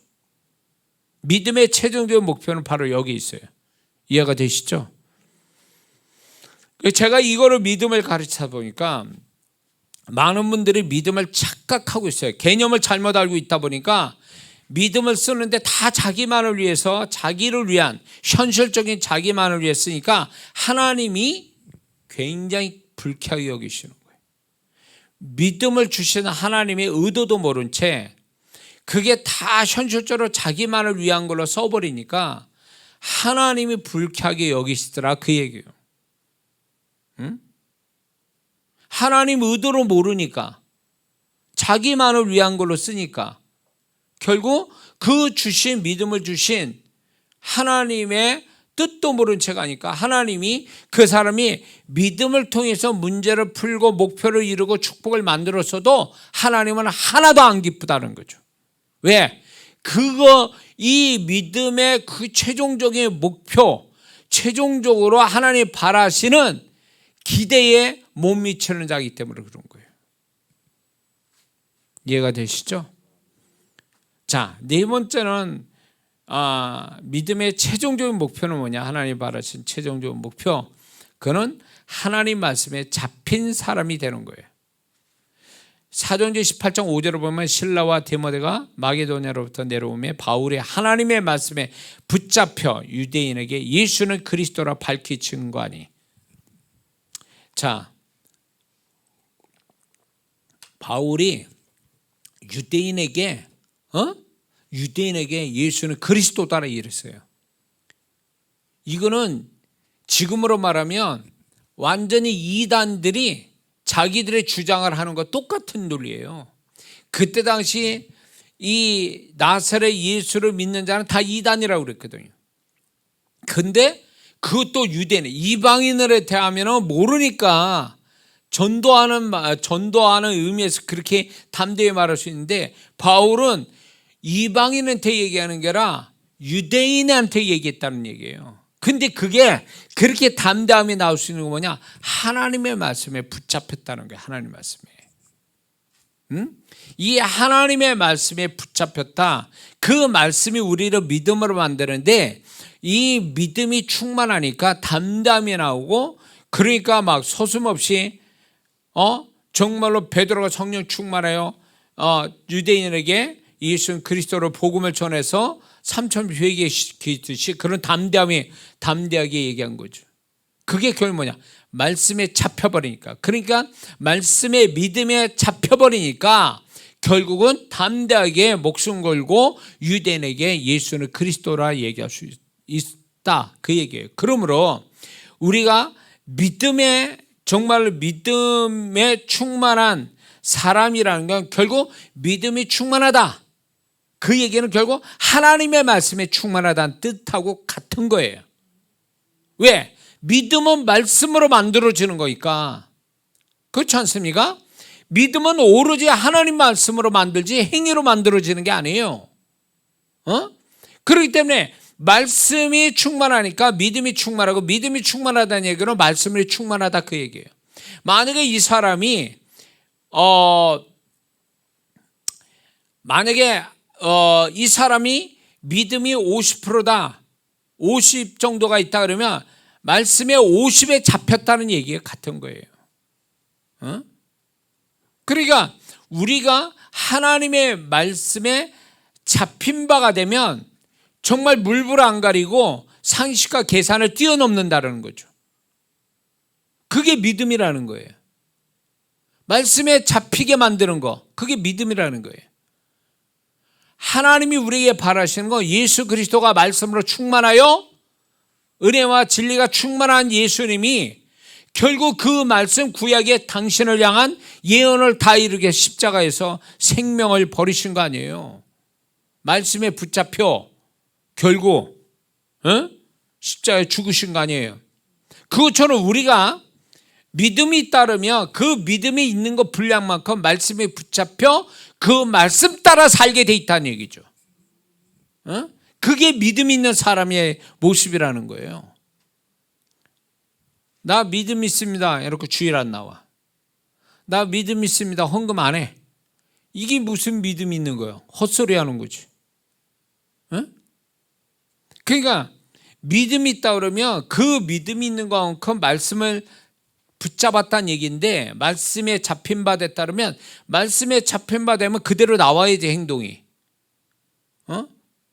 믿음의 최종적인 목표는 바로 여기 있어요. 이해가 되시죠? 제가 이거를 믿음을 가르치다 보니까 많은 분들이 믿음을 착각하고 있어요. 개념을 잘못 알고 있다 보니까 믿음을 쓰는데 다 자기만을 위해서, 자기를 위한 현실적인 자기만을 위해 쓰니까 하나님이 굉장히 불쾌하게 여기시는 거예요. 믿음을 주시는 하나님의 의도도 모른 채 그게 다 현실적으로 자기만을 위한 걸로 써버리니까 하나님이 불쾌하게 여기시더라, 그 얘기예요. 응? 하나님 의도를 모르니까, 자기만을 위한 걸로 쓰니까 결국 그 주신, 믿음을 주신 하나님의 뜻도 모른 채 가니까 하나님이 그 사람이 믿음을 통해서 문제를 풀고 목표를 이루고 축복을 만들었어도 하나님은 하나도 안 기쁘다는 거죠. 왜? 이 믿음의 그 최종적인 목표, 최종적으로 하나님 바라시는 기대에 못 미치는 자이기 때문에 그런 거예요. 이해가 되시죠? 자, 네 번째는 믿음의 최종적인 목표는 뭐냐? 하나님 바라신 최종적인 목표, 그는 하나님 말씀에 잡힌 사람이 되는 거예요. 사도행전 18장 5절을 보면 실라와 디모데가 마게도냐로부터 내려오며 바울이 하나님의 말씀에 붙잡혀 유대인에게 예수는 그리스도라 밝히 증거하니. 자, 바울이 유대인에게 예수는 그리스도다라 이랬어요. 이거는 지금으로 말하면 완전히 이단들이 자기들의 주장을 하는 것 똑같은 논리예요. 그때 당시 이 나사렛 예수를 믿는 자는 다 이단이라고 그랬거든요. 근데 그것도 유대인, 이방인을 대하면 모르니까 전도하는 의미에서 그렇게 담대히 말할 수 있는데, 바울은 이방인한테 얘기하는 게 아니라 유대인한테 얘기했다는 얘기예요. 근데 그게 그렇게 담대함이 나올 수 있는 건 뭐냐? 하나님의 말씀에 붙잡혔다는 거예요. 하나님의 말씀에. 이 하나님의 말씀에 붙잡혔다. 그 말씀이 우리를 믿음으로 만드는데, 이 믿음이 충만하니까 담대함이 나오고, 그러니까 막 서슴없이 정말로 베드로가 성령 충만해요. 유대인에게 예수 그리스도로 복음을 전해서 3,000 회개시키듯이 그런 담대하게 얘기한 거죠. 그게 결국 뭐냐? 말씀에 잡혀버리니까. 그러니까 말씀에, 믿음에 잡혀버리니까 결국은 담대하게 목숨 걸고 유대인에게 예수는 그리스도라 얘기할 수 있다, 그 얘기예요. 그러므로 우리가 정말 믿음에 충만한 사람이라는 건 결국 믿음이 충만하다, 그 얘기는 결국 하나님의 말씀에 충만하다는 뜻하고 같은 거예요. 왜? 믿음은 말씀으로 만들어지는 거니까. 그렇지 않습니까? 믿음은 오로지 하나님 말씀으로 만들지 행위로 만들어지는 게 아니에요. 그렇기 때문에 말씀이 충만하니까 믿음이 충만하고, 믿음이 충만하다는 얘기는 말씀이 충만하다, 그 얘기예요. 만약에 이 사람이 이 사람이 믿음이 50%다, 50 정도가 있다 그러면 말씀에 50에 잡혔다는 얘기가 같은 거예요. 그러니까 우리가 하나님의 말씀에 잡힌 바가 되면 정말 물불 안 가리고 상식과 계산을 뛰어넘는다는 거죠. 그게 믿음이라는 거예요. 말씀에 잡히게 만드는 거, 그게 믿음이라는 거예요. 하나님이 우리에게 바라시는 거, 예수 그리스도가 말씀으로 충만하여 은혜와 진리가 충만한 예수님이 결국 그 말씀, 구약의 당신을 향한 예언을 다 이루게 십자가에서 생명을 버리신 거 아니에요. 말씀에 붙잡혀 결국 십자가에 죽으신 거 아니에요. 그것처럼 우리가 믿음이 따르면 그 믿음이 있는 것 분량만큼 말씀에 붙잡혀 그 말씀 따라 살게 돼 있다는 얘기죠. 그게 믿음 있는 사람의 모습이라는 거예요. 나 믿음 있습니다, 이렇게 주일 안 나와. 나 믿음 있습니다, 헌금 안 해. 이게 무슨 믿음 있는 거예요? 헛소리 하는 거지. 그러니까 믿음이 있다 그러면 그 믿음이 있는 것만큼 말씀을 붙잡았다는 얘기인데, 말씀에 잡힌 바 됐다 그러면 말씀에 잡힌 바 되면 그대로 나와야지, 행동이.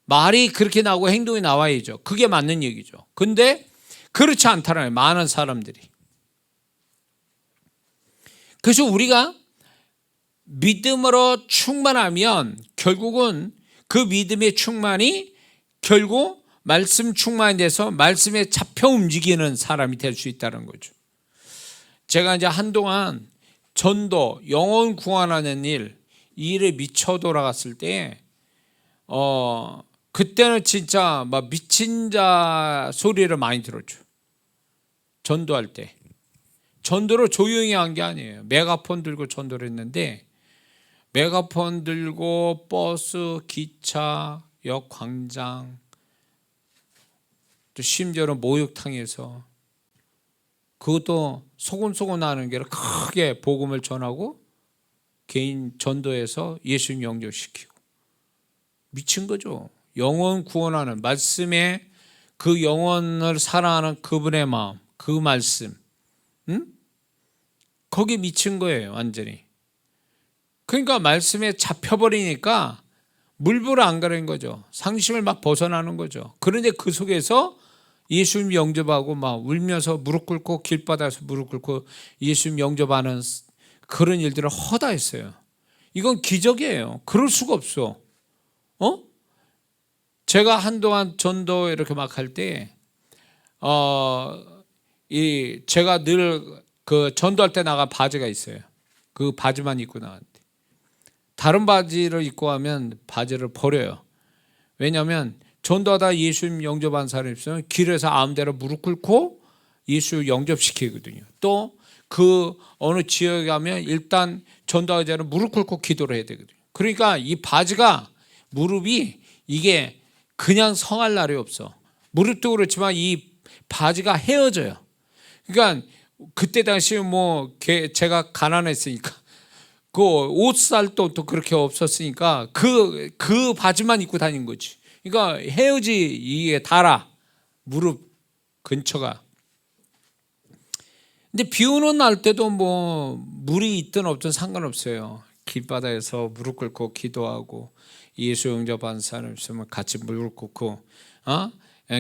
말이 그렇게 나오고 행동이 나와야죠. 그게 맞는 얘기죠. 근데 그렇지 않다라는 거예요. 많은 사람들이. 그래서 우리가 믿음으로 충만하면 결국은 그 믿음의 충만이 결국 말씀 충만이 돼서 말씀에 잡혀 움직이는 사람이 될 수 있다는 거죠. 제가 이제 한동안 전도, 영혼 구원하는 이 일에 미쳐 돌아갔을 때 그때는 진짜 막 미친 자 소리를 많이 들었죠. 전도할 때. 전도를 조용히 한 게 아니에요. 메가폰 들고 전도를 했는데 메가폰 들고 버스, 기차, 역 광장, 또 심지어는 목욕탕에서 그것도 소곤소곤 나는 게 크게 복음을 전하고 개인 전도해서 예수님 영접시키고 미친 거죠. 영혼 구원하는 말씀에 그 영혼을 사랑하는 그분의 마음, 그 말씀, 거기 미친 거예요. 완전히. 그러니까 말씀에 잡혀버리니까 물불을 안 가는 거죠. 상식을 막 벗어나는 거죠. 그런데 그 속에서 예수님 영접하고 막 울면서 무릎 꿇고 길바닥에서 무릎 꿇고 예수님 영접하는 그런 일들을 허다했어요. 이건 기적이에요. 그럴 수가 없어. 제가 한동안 전도 이렇게 막 할 때, 제가 늘 그 전도할 때 나간 바지가 있어요. 그 바지만 입고 나왔는데 다른 바지를 입고 하면 바지를 버려요. 왜냐하면 전도하다 예수님 영접한 사람이 있으면 길에서 아무데나 무릎 꿇고 예수 영접시키거든요. 또 그 어느 지역에 가면 일단 전도하기 전에 무릎 꿇고 기도를 해야 되거든요. 그러니까 이 바지가 무릎이 이게 그냥 성할 날이 없어. 무릎도 그렇지만 이 바지가 헤어져요. 그러니까 그때 당시에 뭐 제가 가난했으니까 그 옷 살 돈도 그렇게 없었으니까 그 바지만 입고 다닌 거지. 그러니까 헤어지 이게 달아 무릎 근처가. 근데 비 오는 날 때도 뭐 물이 있든 없든 상관없어요. 길바닥에서 무릎 꿇고 기도하고 예수 영접한 사람 있으면 같이 무릎 꿇고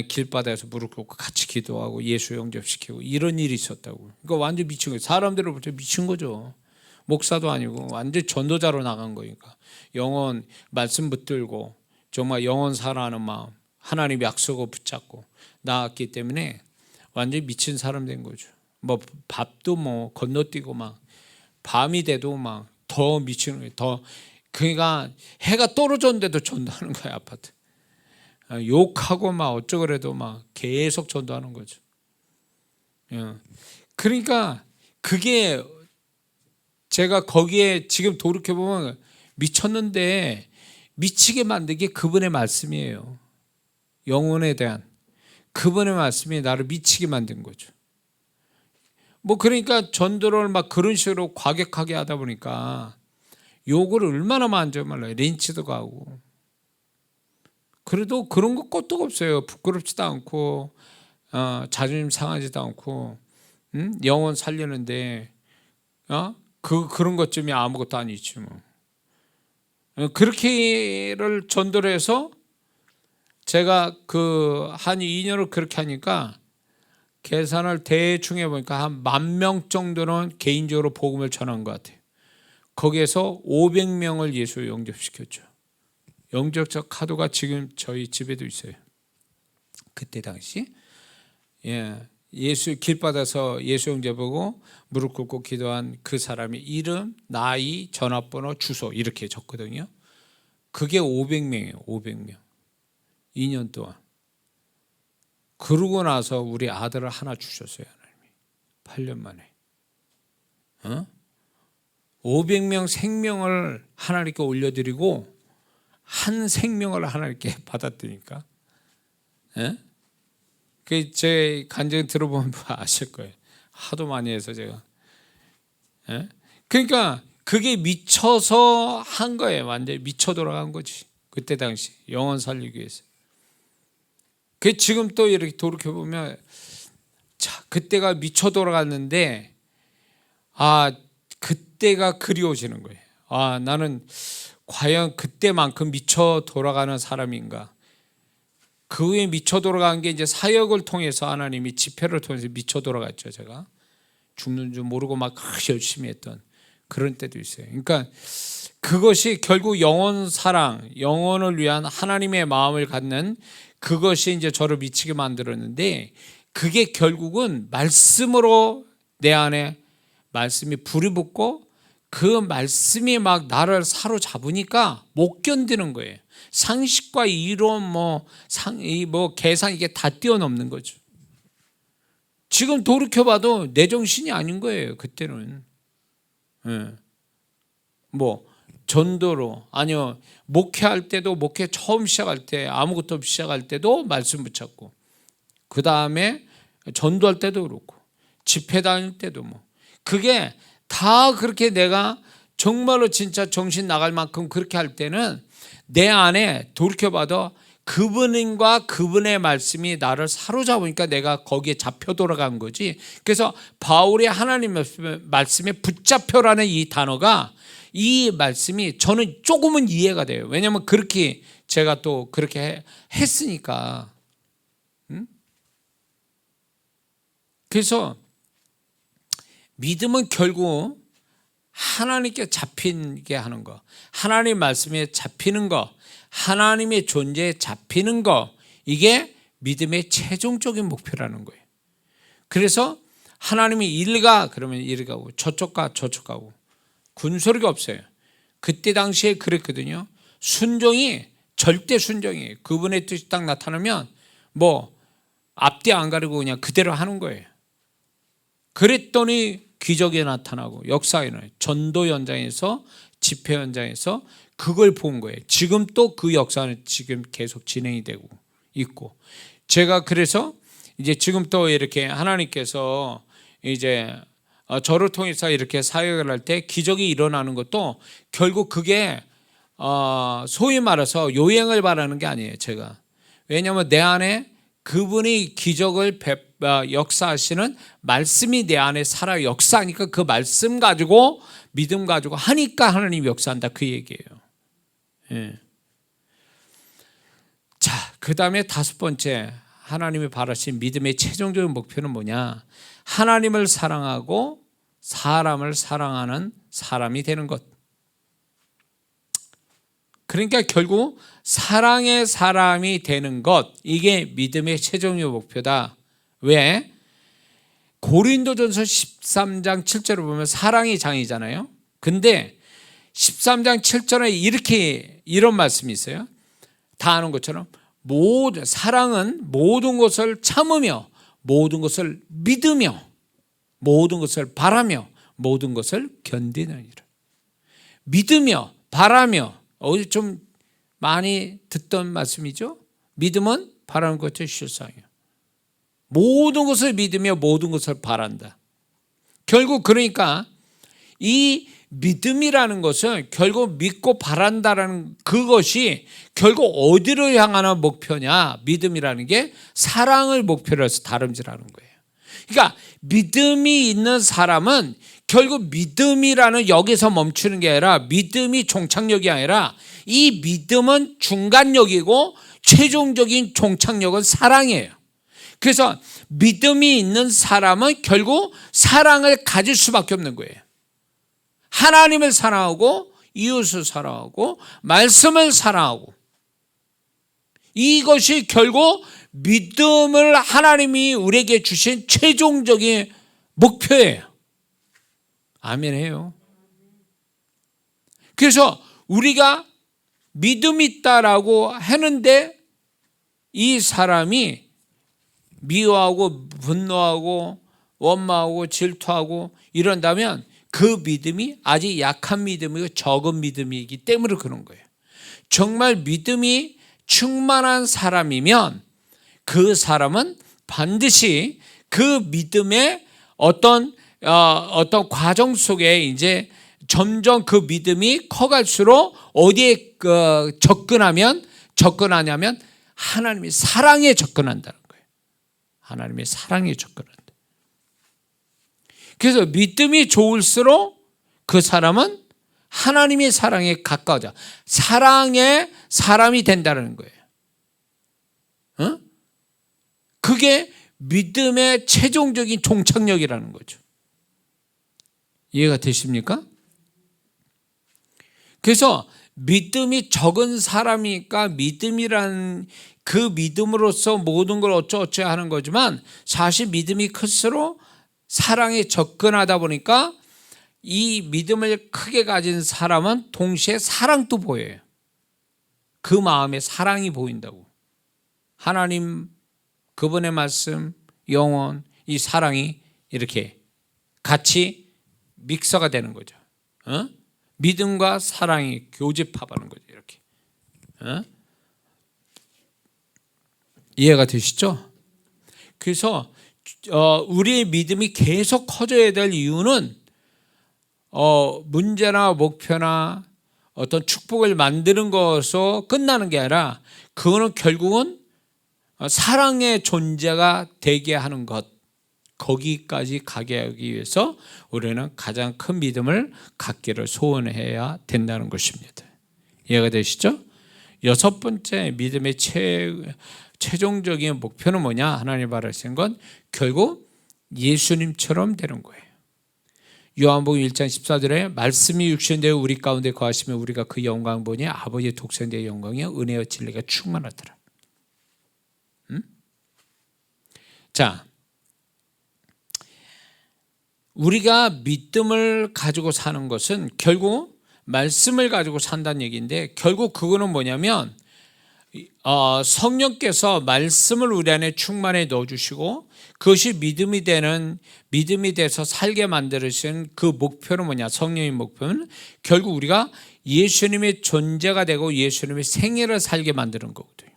길바닥에서 무릎 꿇고 같이 기도하고 예수 영접시키고 이런 일이 있었다고. 그러니까 완전 미친 거예요. 사람들을 볼 때 미친 거죠. 목사도 아니고 완전 전도자로 나간 거니까. 영혼 말씀 붙들고 정말 영혼 사랑하는 마음, 하나님 약속을 붙잡고 나왔기 때문에 완전 미친 사람 된 거죠. 뭐 밥도 뭐 건너뛰고 막 밤이 돼도 막 더 미치는 거예요. 더 그러니까 해가 떨어졌는데도 전도하는 거예요. 아파트 욕하고 막 어쩌고래도 막 계속 전도하는 거죠. 그러니까 그게 제가 거기에 지금 돌이켜보면 미쳤는데 미치게 만든 게 그분의 말씀이에요. 영혼에 대한 그분의 말씀이 나를 미치게 만든 거죠. 뭐 그러니까 전도를 막 그런 식으로 과격하게 하다 보니까 욕을 얼마나 많이 말라요. 린치도 가고. 그래도 그런 것 끄떡 없어요. 부끄럽지도 않고 자존심 상하지도 않고 영혼 살리는데 그런 것쯤이 아무것도 아니지 뭐. 그렇게를 전도를 해서 제가 한 2년을 그렇게 하니까 계산을 대충 해보니까 한 10,000명 정도는 개인적으로 복음을 전한 것 같아요. 거기에서 500명을 예수 영접시켰죠. 영접자 카드가 지금 저희 집에도 있어요. 그때 당시 예수 길바닥에서 예수 영접하고 무릎 꿇고 기도한 그 사람의 이름, 나이, 전화번호, 주소 이렇게 적거든요. 그게 500명이에요. 500명. 2년 동안. 그러고 나서 우리 아들을 하나 주셨어요. 하나님이. 8년 만에. 500명 생명을 하나님께 올려드리고 한 생명을 하나님께 받았더니까. 제 간증 들어보면 아실 거예요. 하도 많이 해서 제가. 그러니까 그게 미쳐서 한 거예요. 완전히 미쳐 돌아간 거지. 그때 당시 영혼 살리기 위해서. 지금 또 이렇게 돌이켜보면 그때가 미쳐 돌아갔는데 그때가 그리워지는 거예요. 나는 과연 그때만큼 미쳐 돌아가는 사람인가? 그 후에 미쳐 돌아간 게 이제 사역을 통해서 하나님이 집회를 통해서 미쳐 돌아갔죠. 제가 죽는 줄 모르고 막 열심히 했던 그런 때도 있어요. 그러니까 그것이 결국 영혼 사랑, 영혼을 위한 하나님의 마음을 갖는 그것이 이제 저를 미치게 만들었는데, 그게 결국은 말씀으로 내 안에 말씀이 불이 붙고 그 말씀이 막 나를 사로잡으니까 못 견디는 거예요. 상식과 이론 뭐 계산 이게 다 뛰어넘는 거죠. 지금 돌이켜봐도 내 정신이 아닌 거예요. 그때는. 뭐 전도로, 아니요 목회할 때도, 목회 처음 시작할 때 아무것도 없이 시작할 때도 말씀 붙잡고, 그 다음에 전도할 때도 그렇고 집회 다닐 때도 뭐 그게 다 그렇게 내가 정말로 진짜 정신 나갈 만큼 그렇게 할 때는 내 안에 돌이켜봐도 그분과 그분의 말씀이 나를 사로잡으니까 내가 거기에 잡혀 돌아간 거지. 그래서 바울의 하나님 말씀에 붙잡혀라는 이 단어가, 이 말씀이 저는 조금은 이해가 돼요. 왜냐하면 그렇게 제가 또 그렇게 했으니까. 그래서 믿음은 결국 하나님께 잡히게 하는 거, 하나님 말씀에 잡히는 거, 하나님의 존재에 잡히는 거, 이게 믿음의 최종적인 목표라는 거예요. 그래서 하나님이 일가 그러면 이리 가고 저쪽 가 저쪽 가고 군소리가 없어요. 그때 당시에 그랬거든요. 순종이 절대 순종이에요. 그분의 뜻이 딱 나타나면 뭐 앞뒤 안 가리고 그냥 그대로 하는 거예요. 그랬더니 기적이 나타나고 역사에는 전도 현장에서 집회 현장에서 그걸 본 거예요. 지금 또 그 역사는 지금 계속 진행이 되고 있고, 제가 그래서 이제 지금 또 이렇게 하나님께서 이제 저를 통해서 이렇게 사역을 할 때 기적이 일어나는 것도 결국 그게 소위 말해서 요행을 바라는 게 아니에요. 제가 왜냐하면 내 안에 그분이 기적을 역사하시는 말씀이 내 안에 살아 역사하니까 그 말씀 가지고 믿음 가지고 하니까 하나님이 역사한다, 그 얘기예요. 예. 자, 그 다음에 다섯 번째 하나님이 바라신 믿음의 최종적인 목표는 뭐냐? 하나님을 사랑하고 사람을 사랑하는 사람이 되는 것. 그러니까 결국 사랑의 사람이 되는 것, 이게 믿음의 최종적 목표다. 왜? 고린도전서 13장 7절을 보면 사랑이 장이잖아요. 근데 13장 7절에 이런 말씀이 있어요. 다 아는 것처럼 사랑은 모든 것을 참으며 모든 것을 믿으며 모든 것을 바라며 모든 것을 견디느니라. 믿으며 바라며, 어디 좀 많이 듣던 말씀이죠. 믿음은 바라는 것의 실상이에요. 모든 것을 믿으며 모든 것을 바란다. 결국 그러니까 이 믿음이라는 것은 결국 믿고 바란다라는 그것이 결국 어디를 향하는 목표냐? 믿음이라는 게 사랑을 목표로 해서 다름질하는 거예요. 그러니까 믿음이 있는 사람은 결국 믿음이라는 여기서 멈추는 게 아니라, 믿음이 종착역이 아니라 이 믿음은 중간역이고 최종적인 종착역은 사랑이에요. 그래서 믿음이 있는 사람은 결국 사랑을 가질 수밖에 없는 거예요. 하나님을 사랑하고 이웃을 사랑하고 말씀을 사랑하고, 이것이 결국 믿음을 하나님이 우리에게 주신 최종적인 목표예요. 아멘해요. 그래서 우리가 믿음이 있다라고 하는데 이 사람이 미워하고 분노하고 원망하고 질투하고 이런다면 그 믿음이 아직 약한 믿음이고 적은 믿음이기 때문에 그런 거예요. 정말 믿음이 충만한 사람이면 그 사람은 반드시 그 믿음의 어떤 과정 속에 이제 점점 그 믿음이 커갈수록 어디에 접근하냐면 하나님의 사랑에 접근한다는 거예요. 하나님의 사랑에 접근한다. 그래서 믿음이 좋을수록 그 사람은 하나님의 사랑에 가까워져. 사랑의 사람이 된다는 거예요. 그게 믿음의 최종적인 종착역이라는 거죠. 이해가 되십니까? 그래서 믿음이 적은 사람이니까 믿음이란 그 믿음으로써 모든 걸 어쩌어쩌 하는 거지만 사실 믿음이 클수록 사랑에 접근하다 보니까 이 믿음을 크게 가진 사람은 동시에 사랑도 보여요. 그 마음에 사랑이 보인다고. 하나님, 그분의 말씀, 영혼, 이 사랑이 이렇게 같이 믹서가 되는 거죠. 믿음과 사랑이 교집합하는 거죠. 이렇게. 이해가 되시죠? 그래서 우리의 믿음이 계속 커져야 될 이유는 문제나 목표나 어떤 축복을 만드는 것으로 끝나는 게 아니라 그거는 결국은 사랑의 존재가 되게 하는 것, 거기까지 가게 하기 위해서 우리는 가장 큰 믿음을 갖기를 소원해야 된다는 것입니다. 이해가 되시죠? 여섯 번째 믿음의 최종적인 목표는 뭐냐? 하나님 바라시는 건 결국 예수님처럼 되는 거예요. 요한복음 1장 14절에 말씀이 육신되어 우리 가운데 거하시며 우리가 그 영광 보니 아버지의 독생자의 영광이요 은혜와 진리가 충만하더라. 자, 우리가 믿음을 가지고 사는 것은 결국 말씀을 가지고 산다는 얘기인데 결국 그거는 뭐냐면 성령께서 말씀을 우리 안에 충만히 넣어주시고 그것이 믿음이 돼서 살게 만드신 그 목표는 뭐냐? 성령의 목표는 결국 우리가 예수님의 존재가 되고 예수님의 생애를 살게 만드는 거거든요.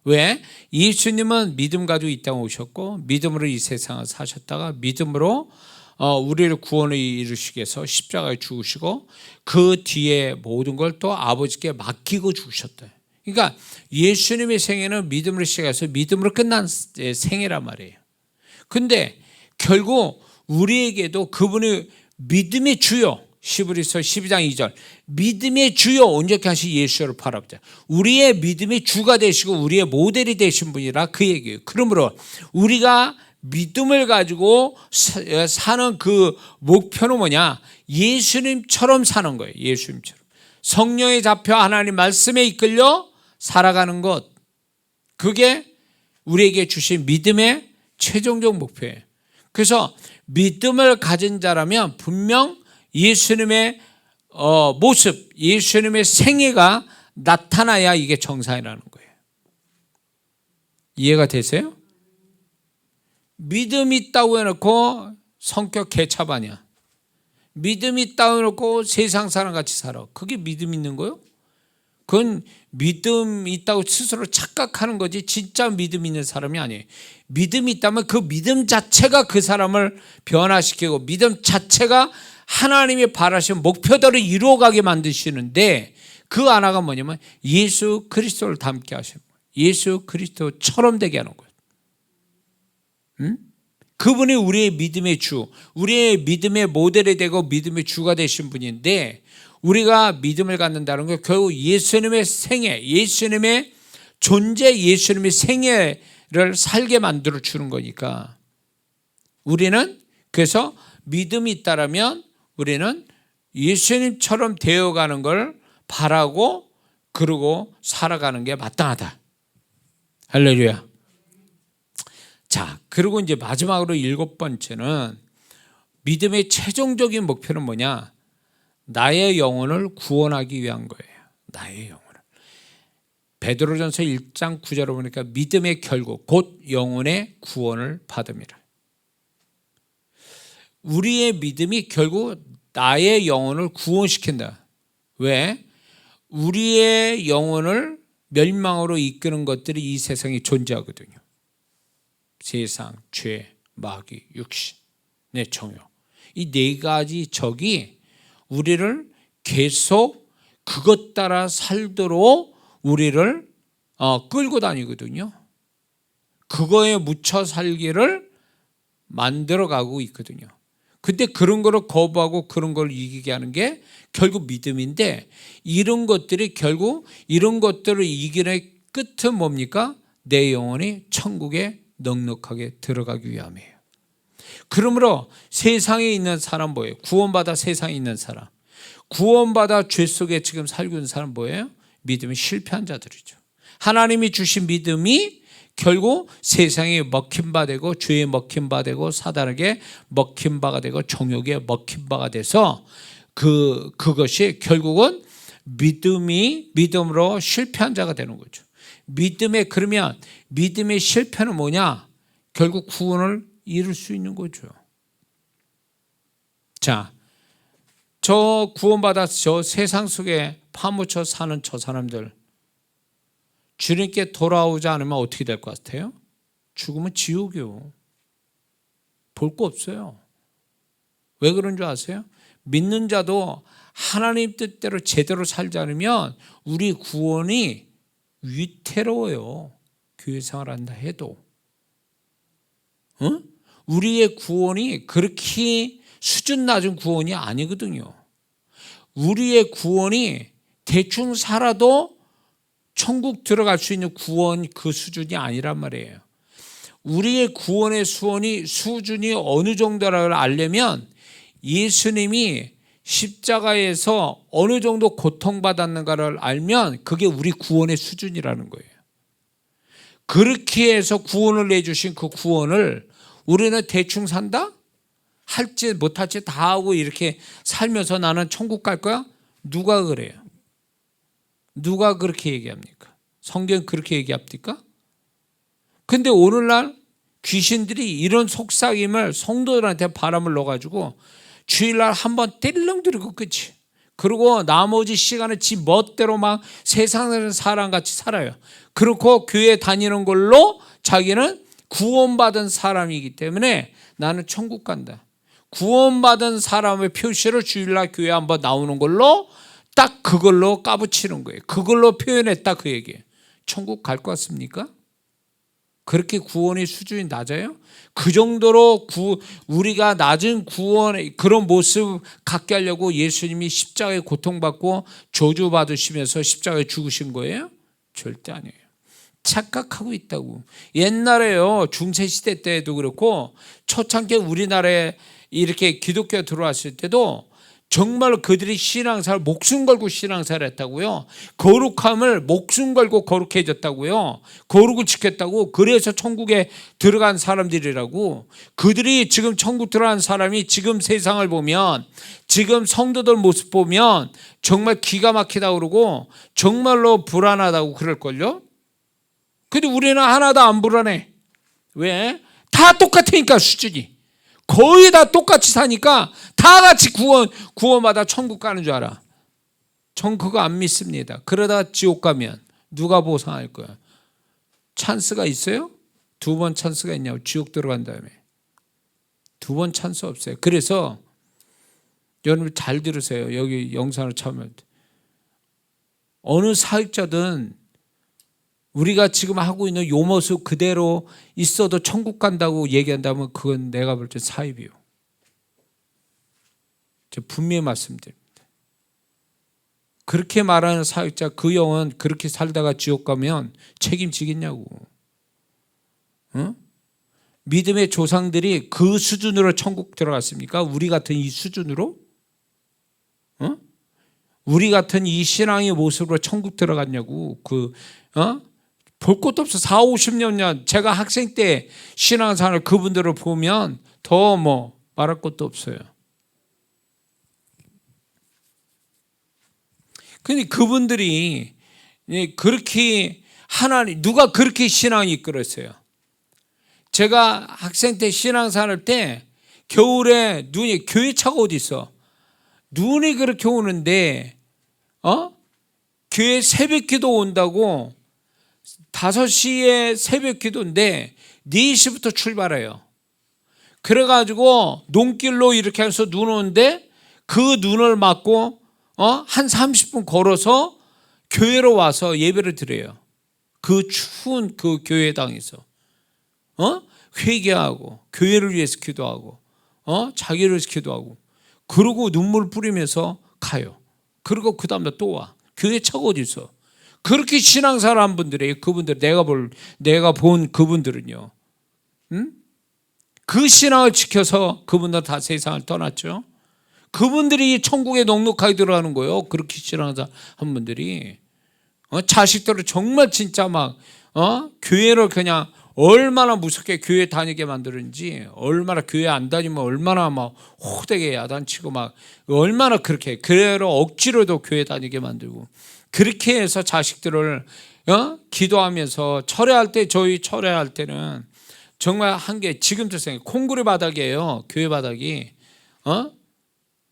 왜? 예수님은 믿음 가지고 이 땅에 오셨고 믿음으로 이 세상을 사셨다가 믿음으로 우리를 구원에 이르시기 위해서 십자가에 죽으시고 그 뒤에 모든 걸 또 아버지께 맡기고 죽으셨다. 그러니까 예수님의 생애는 믿음으로 시작해서 믿음으로 끝난 생애란 말이에요. 근데 결국 우리에게도 그분의 믿음의 주요, 히브리서 12장 2절 믿음의 주요 온전케 하신 예수를 바라보자. 우리의 믿음의 주가 되시고 우리의 모델이 되신 분이라 그 얘기예요. 그러므로 우리가 믿음을 가지고 사는 그 목표는 뭐냐? 예수님처럼 사는 거예요. 예수님처럼. 성령에 잡혀 하나님 말씀에 이끌려 살아가는 것. 그게 우리에게 주신 믿음의 최종적 목표예요. 그래서 믿음을 가진 자라면 분명 예수님의 모습, 예수님의 생애가 나타나야 이게 정상이라는 거예요. 이해가 되세요? 믿음 있다고 해놓고 성격 개차반이야. 믿음 있다고 해놓고 세상 사람같이 살아. 그게 믿음 있는 거요? 그건 믿음 있다고 스스로 착각하는 거지 진짜 믿음 있는 사람이 아니에요. 믿음이 있다면 그 믿음 자체가 그 사람을 변화시키고 믿음 자체가 하나님이 바라시는 목표대로 이루어가게 만드시는데 그 하나가 뭐냐면 예수 그리스도를 닮게 하시는 거예요. 예수 그리스도처럼 되게 하는 거예요. 그분이 우리의 믿음의 주, 우리의 믿음의 모델이 되고 믿음의 주가 되신 분인데 우리가 믿음을 갖는다는 건 결국 예수님의 생애, 예수님의 존재, 예수님의 생애를 살게 만들어 주는 거니까 우리는 그래서 믿음이 있다라면 우리는 예수님처럼 되어가는 걸 바라고 그러고 살아가는 게 마땅하다. 할렐루야. 자, 그리고 이제 마지막으로 일곱 번째는 믿음의 최종적인 목표는 뭐냐? 나의 영혼을 구원하기 위한 거예요. 나의 영혼을. 베드로전서 1장 9절을 보니까 믿음의 결국 곧 영혼의 구원을 받음이라. 우리의 믿음이 결국 나의 영혼을 구원시킨다. 왜? 우리의 영혼을 멸망으로 이끄는 것들이 이 세상에 존재하거든요. 세상, 죄, 마귀, 육신, 내 정욕. 이 네 가지 적이 우리를 계속 그것 따라 살도록 우리를 끌고 다니거든요. 그거에 묻혀 살기를 만들어가고 있거든요. 근데 그런 거를 거부하고 그런 걸 이기게 하는 게 결국 믿음인데, 이런 것들이 결국 이런 것들을 이기는 끝은 뭡니까? 내 영혼이 천국에 넉넉하게 들어가기 위함이에요. 그러므로 세상에 있는 사람 뭐예요? 구원받아 세상에 있는 사람, 구원받아 죄 속에 지금 살고 있는 사람 뭐예요? 믿음이 실패한 자들이죠. 하나님이 주신 믿음이 결국 세상에 먹힌바 되고, 죄에 먹힌바 되고, 사단에게 먹힌바가 되고, 정욕에 먹힌바가 돼서 그것이 결국은 믿음으로 실패한 자가 되는 거죠. 그러면 믿음의 실패는 뭐냐? 결국 구원을 이룰 수 있는 거죠. 자, 저 구원받아서 저 세상 속에 파묻혀 사는 저 사람들, 주님께 돌아오지 않으면 어떻게 될 것 같아요? 죽으면 지옥이요. 볼 거 없어요. 왜 그런 줄 아세요? 믿는 자도 하나님 뜻대로 제대로 살지 않으면 우리 구원이 위태로워요. 교회 생활한다 해도. 우리의 구원이 그렇게 수준 낮은 구원이 아니거든요. 우리의 구원이 대충 살아도 천국 들어갈 수 있는 구원 그 수준이 아니란 말이에요. 우리의 구원의 수준이 어느 정도라고 알려면 예수님이 십자가에서 어느 정도 고통받았는가를 알면 그게 우리 구원의 수준이라는 거예요. 그렇게 해서 구원을 내주신 그 구원을 우리는 대충 산다? 할지 못할지 다 하고 이렇게 살면서 나는 천국 갈 거야? 누가 그래요? 누가 그렇게 얘기합니까? 성경 그렇게 얘기합니까? 근데 오늘날 귀신들이 이런 속삭임을 성도들한테 바람을 넣어가지고 주일날 한번 띨렁 들고 끝이. 그리고 나머지 시간은 지 멋대로 막 세상에서 사람같이 살아요. 그렇고 교회 다니는 걸로 자기는 구원받은 사람이기 때문에 나는 천국 간다. 구원받은 사람의 표시를 주일날 교회 한번 나오는 걸로 딱 그걸로 까부치는 거예요. 그걸로 표현했다 그 얘기예요. 천국 갈 것 같습니까? 그렇게 구원의 수준이 낮아요? 그 정도로 우리가 낮은 구원의 그런 모습 갖게 하려고 예수님이 십자가에 고통받고 저주받으시면서 십자가에 죽으신 거예요? 절대 아니에요. 착각하고 있다고. 옛날에요, 중세시대 때도 그렇고 초창기 우리나라에 이렇게 기독교가 들어왔을 때도 정말 그들이 신앙생활 목숨 걸고 신앙생활 했다고요. 거룩함을 목숨 걸고 거룩해졌다고요. 거룩을 지켰다고. 그래서 천국에 들어간 사람들이라고. 그들이 지금 천국 들어간 사람이 지금 세상을 보면, 지금 성도들 모습 보면 정말 기가 막히다고 그러고 정말로 불안하다고 그럴걸요. 근데 우리는 하나도 안 불안해. 왜? 다 똑같으니까 수준이. 거의 다 똑같이 사니까 다 같이 구원받아 천국 가는 줄 알아. 전 그거 안 믿습니다. 그러다 지옥 가면 누가 보상할 거야? 찬스가 있어요? 2번 찬스가 있냐고. 지옥 들어간 다음에 2번 찬스 없어요. 그래서 여러분 잘 들으세요. 여기 영상을 참으면 어느 사역자든 우리가 지금 하고 있는 요 모습 그대로 있어도 천국 간다고 얘기한다면 그건 내가 볼 때 사입이요. 제가 분명히 말씀드립니다. 그렇게 말하는 사역자 그 영혼 그렇게 살다가 지옥 가면 책임지겠냐고. 응? 믿음의 조상들이 그 수준으로 천국 들어갔습니까? 우리 같은 이 수준으로? 응? 우리 같은 이 신앙의 모습으로 천국 들어갔냐고. 볼 것도 없어. 40-50년 제가 학생 때 신앙생활 그분들을 보면 더 말할 것도 없어요. 근데 그분들이 그렇게 누가 그렇게 신앙이 이끌었어요? 제가 학생 때 신앙생활 때 겨울에 교회 차가 어디 있어? 눈이 그렇게 오는데 교회 새벽기도 온다고 5시에 새벽기도인데 4시부터 출발해요. 그래가지고 논길로 이렇게 해서 눈 오는데 그 눈을 맞고 한 30분 걸어서 교회로 와서 예배를 드려요. 그 추운 그 교회당에서 회개하고 교회를 위해서 기도하고 자기를 기도하고 그러고 눈물 뿌리면서 가요. 그리고 그 다음날 또 와. 교회 차가 어디 있어? 그렇게 신앙생활 한 분들이, 그분들 내가 본 그분들은요, 그 신앙을 지켜서 그분들 다 세상을 떠났죠. 그분들이 천국에 넉넉하게 들어가는 거예요. 그렇게 신앙생활 한 분들이 자식들을 정말 진짜 막 교회를 그냥 얼마나 무섭게 교회 다니게 만드는지, 얼마나 교회 안 다니면 얼마나 막 호되게 야단치고 막 얼마나 그렇게 그래로 억지로도 교회 다니게 만들고, 그렇게 해서 자식들을 기도하면서 철회할 때, 저희 철회할 때는 정말 한 게 지금도 생각해. 콩그리 바닥이에요. 교회 바닥이.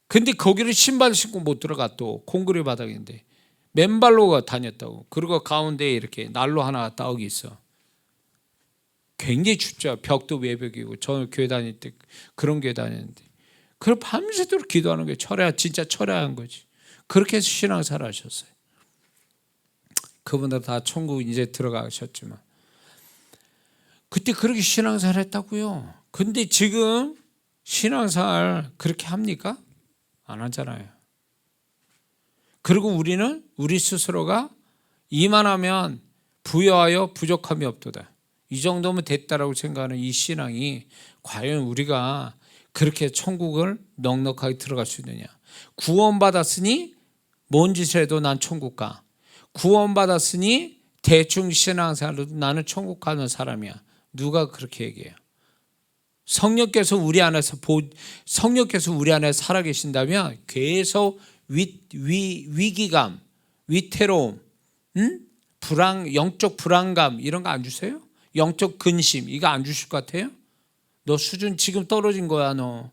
근데 거기를 신발 신고 못 들어가. 또 콩그리 바닥인데 맨발로 다녔다고. 그리고 가운데에 이렇게 난로 하나가 따옥이 있어. 굉장히 춥죠. 벽도 외벽이고. 저 교회 다닐 때 그런 교회 다녔는데, 그걸 밤새도록 기도하는 게 진짜 철회한 거지. 그렇게 해서 신앙생활 하셨어요. 그분들 다 천국 이제 들어가셨지만 그때 그렇게 신앙생활 했다고요. 근데 지금 신앙생활 그렇게 합니까? 안 하잖아요. 그리고 우리는 우리 스스로가 이만하면 부여하여 부족함이 없도다, 이 정도면 됐다라고 생각하는 이 신앙이 과연 우리가 그렇게 천국을 넉넉하게 들어갈 수 있느냐. 구원받았으니 뭔 짓을 해도 난 천국 가. 구원받았으니 대충 신앙생활로 나는 천국 가는 사람이야. 누가 그렇게 얘기해요? 성령께서 우리 안에서 살아계신다면 계속 위기감, 위태로움, 영적 불안감 이런 거 안 주세요? 영적 근심 이거 안 주실 것 같아요? 너 수준 지금 떨어진 거야. 너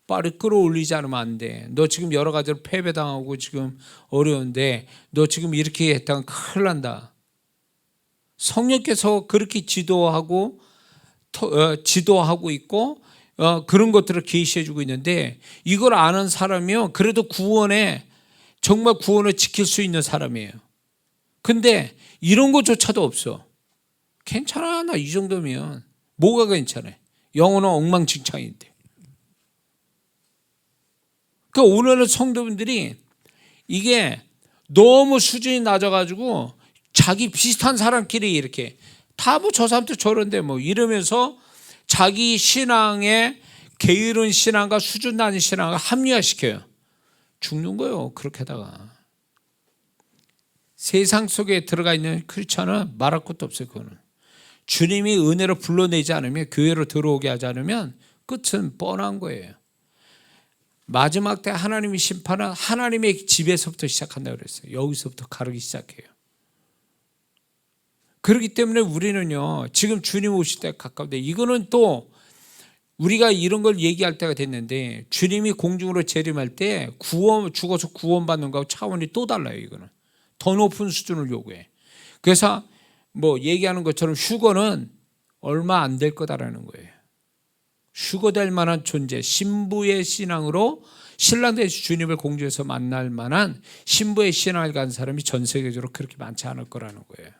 빨리 끌어올리지 않으면 안 돼. 너 지금 여러 가지로 패배당하고 지금 어려운데 너 지금 이렇게 했다면 큰일 난다. 성령께서 그렇게 지도하고 있고 그런 것들을 계시해 주고 있는데, 이걸 아는 사람이요 그래도 정말 구원을 지킬 수 있는 사람이에요. 근데 이런 것조차도 없어. 괜찮아, 나 이 정도면. 뭐가 괜찮아? 영혼은 엉망진창인데. 그러니까 오늘은 성도분들이 이게 너무 수준이 낮아가지고 자기 비슷한 사람끼리 이렇게 다 뭐 저 사람도 저런데 뭐 이러면서 자기 신앙에 게으른 신앙과 수준 낮은 신앙을 합리화시켜요. 죽는 거예요. 그렇게 하다가. 세상 속에 들어가 있는 크리스찬은 말할 것도 없어요. 그거는 주님이 은혜로 불러내지 않으면, 교회로 들어오게 하지 않으면 끝은 뻔한 거예요. 마지막 때 하나님의 심판은 하나님의 집에서부터 시작한다고 그랬어요. 여기서부터 가르기 시작해요. 그렇기 때문에 우리는요 지금 주님 오실 때 가까운데, 이거는 또 우리가 이런 걸 얘기할 때가 됐는데, 주님이 공중으로 재림할 때 죽어서 구원받는 거하고 차원이 또 달라요. 이거는 더 높은 수준을 요구해. 그래서 뭐 얘기하는 것처럼 휴거는 얼마 안 될 거다라는 거예요. 휴거될 만한 존재, 신부의 신앙으로 신랑 되신 주님을 공중에서 만날 만한 신부의 신앙을 가진 사람이 전 세계적으로 그렇게 많지 않을 거라는 거예요.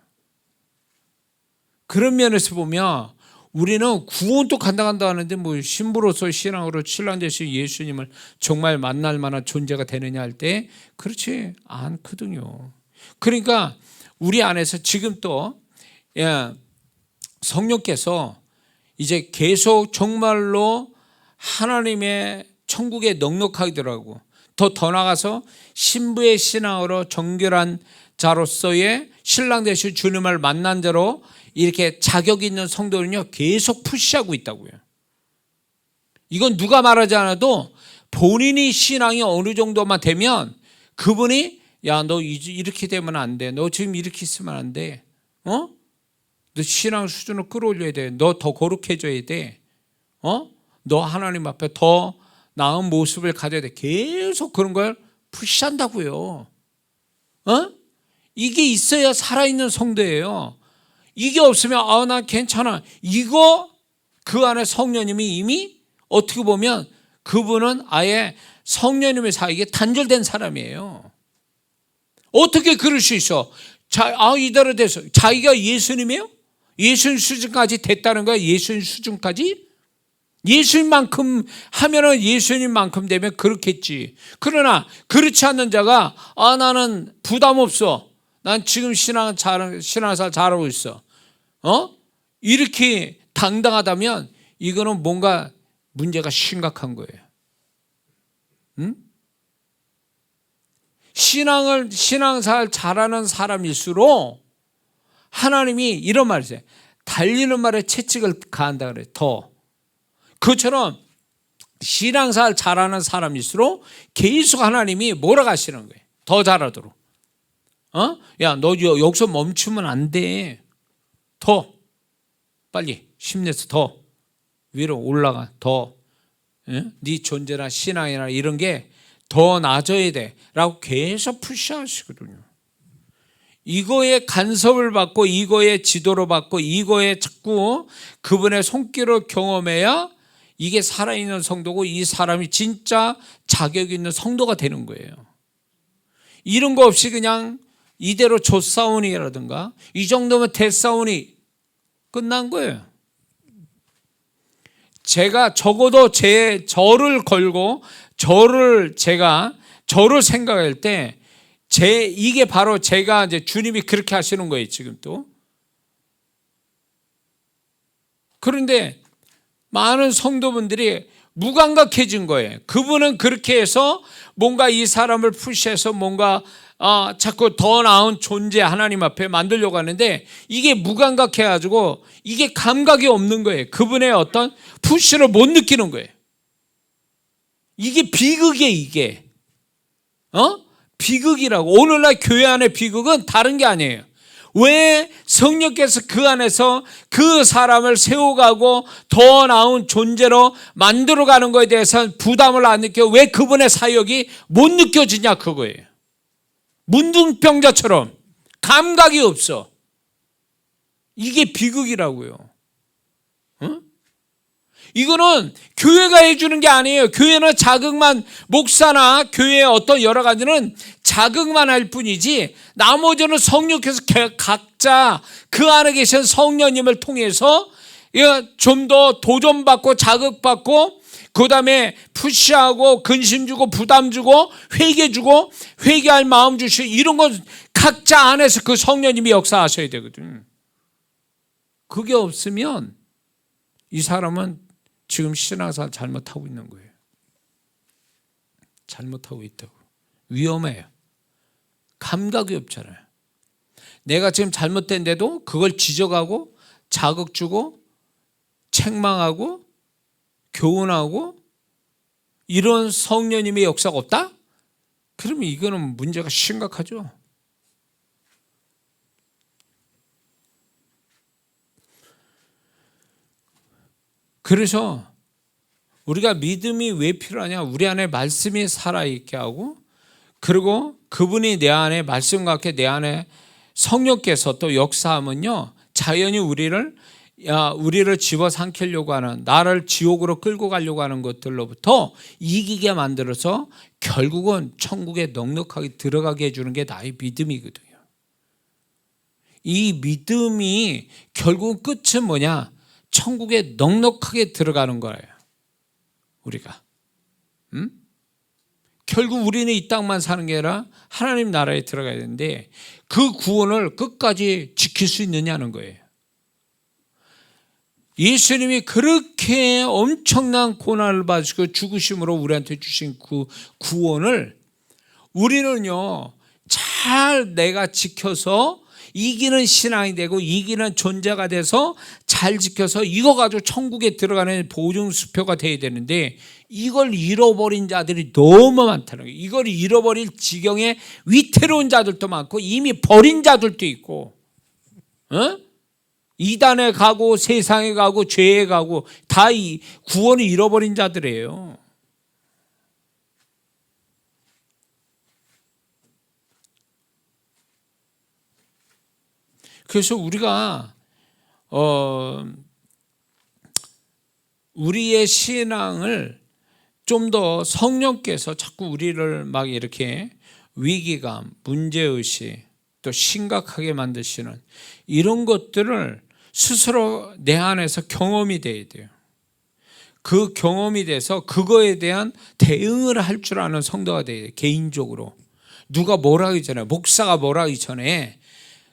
그런 면에서 보면 우리는 구원도 간다 하는데 뭐 신부로서 신앙으로 신랑 되신 예수님을 정말 만날 만한 존재가 되느냐 할 때 그렇지 않거든요. 그러니까 우리 안에서 지금 또 성령께서 이제 계속 정말로 하나님의 천국에 넉넉하게 들어가고, 더 나아가서 신부의 신앙으로 정결한 자로서의 신랑 되신 주님을 만난 자로 이렇게 자격 있는 성도는요 계속 푸시하고 있다고요. 이건 누가 말하지 않아도 본인이 신앙이 어느 정도만 되면 그분이 야, 너 이렇게 되면 안 돼. 너 지금 이렇게 있으면 안 돼. 너 신앙 수준을 끌어올려야 돼. 너 더 거룩해져야 돼. 너 하나님 앞에 더 나은 모습을 가져야 돼. 계속 그런 걸 푸시한다고요. 이게 있어야 살아있는 성도예요. 이게 없으면 난 괜찮아. 이거 그 안에 성령님이 이미 어떻게 보면 그분은 아예 성령님의 사이에 단절된 사람이에요. 어떻게 그럴 수 있어? 이대로 돼서 자기가 예수님이에요? 예수님 수준까지 됐다는 거야? 예수님 수준까지? 예수님만큼 하면은 예수님만큼 되면 그렇겠지. 그러나 그렇지 않는 자가 나는 부담 없어. 난 지금 신앙생활 잘하고 있어. 이렇게 당당하다면 이거는 뭔가 문제가 심각한 거예요. 응? 신앙생활 잘하는 사람일수록 하나님이 이런 말을 했어요. 달리는 말에 채찍을 가한다 그래요. 더. 그것처럼 신앙생활 잘하는 사람일수록 계속 하나님이 뭐라고 하시는 거예요. 더 잘하도록. 야, 너 여기서 멈추면 안 돼. 더 빨리 힘내서 더 위로 올라가. 더 네 존재나 신앙이나 이런 게 더 나아져야 돼 라고 계속 푸시하시거든요. 이거에 간섭을 받고 이거에 지도를 받고 이거에 자꾸 그분의 손길을 경험해야 이게 살아있는 성도고 이 사람이 진짜 자격 있는 성도가 되는 거예요. 이런 거 없이 그냥 이대로 조싸우니라든가 이 정도면 대싸우니 끝난 거예요. 제가 적어도 저를 걸고 저를 생각할 때 이게 바로 제가 이제 주님이 그렇게 하시는 거예요, 지금 또. 그런데 많은 성도분들이 무감각해진 거예요. 그분은 그렇게 해서 뭔가 이 사람을 푸시해서 뭔가 자꾸 더 나은 존재 하나님 앞에 만들려고 하는데 이게 무감각해가지고 이게 감각이 없는 거예요. 그분의 어떤 푸시를 못 느끼는 거예요. 이게 비극이에요, 이게. 비극이라고. 오늘날 교회 안의 비극은 다른 게 아니에요. 왜 성령께서 그 안에서 그 사람을 세워가고 더 나은 존재로 만들어가는 것에 대해서 부담을 안 느껴 왜 그분의 사역이 못 느껴지냐 그거예요. 문둥병자처럼 감각이 없어. 이게 비극이라고요. 이거는 교회가 해주는 게 아니에요. 교회는 자극만, 목사나 교회의 어떤 여러 가지는 자극만 할 뿐이지 나머지는 성령께서 각자 그 안에 계신 성령님을 통해서 좀 더 도전받고 자극받고 그 다음에 푸시하고 근심 주고 부담 주고 회개 주고 회개할 마음 주시고 이런 건 각자 안에서 그 성령님이 역사하셔야 되거든요. 그게 없으면 이 사람은 지금 신앙생활 잘못하고 있는 거예요. 잘못하고 있다고. 위험해요. 감각이 없잖아요. 내가 지금 잘못된데도 그걸 지적하고 자극 주고 책망하고 교훈하고 이런 성령님의 역사가 없다? 그러면 이거는 문제가 심각하죠. 그래서 우리가 믿음이 왜 필요하냐? 우리 안에 말씀이 살아있게 하고 그리고 그분이 내 안에 말씀과 함께 내 안에 성령께서 또 역사하면요 자연히 우리를 집어삼키려고 하는 나를 지옥으로 끌고 가려고 하는 것들로부터 이기게 만들어서 결국은 천국에 넉넉하게 들어가게 해주는 게 나의 믿음이거든요. 이 믿음이 결국 끝은 뭐냐? 천국에 넉넉하게 들어가는 거예요. 우리가 결국 우리는 이 땅만 사는 게 아니라 하나님 나라에 들어가야 되는데 그 구원을 끝까지 지킬 수 있느냐는 거예요. 예수님이 그렇게 엄청난 고난을 받으시고 죽으심으로 우리한테 주신 그 구원을 우리는요 잘 내가 지켜서 이기는 신앙이 되고 이기는 존재가 돼서 잘 지켜서 이거 가지고 천국에 들어가는 보증수표가 돼야 되는데 이걸 잃어버린 자들이 너무 많다는 거예요. 이걸 잃어버릴 지경에 위태로운 자들도 많고 이미 버린 자들도 있고 이단에 가고 세상에 가고 죄에 가고 다 이 구원을 잃어버린 자들이에요. 그래서 우리가 우리의 신앙을 좀 더 성령께서 자꾸 우리를 막 이렇게 위기감, 문제의식 또 심각하게 만드시는 이런 것들을 스스로 내 안에서 경험이 돼야 돼요. 그 경험이 돼서 그거에 대한 대응을 할 줄 아는 성도가 돼야 돼. 개인적으로 누가 뭐라 하기 전에, 목사가 뭐라 하기 전에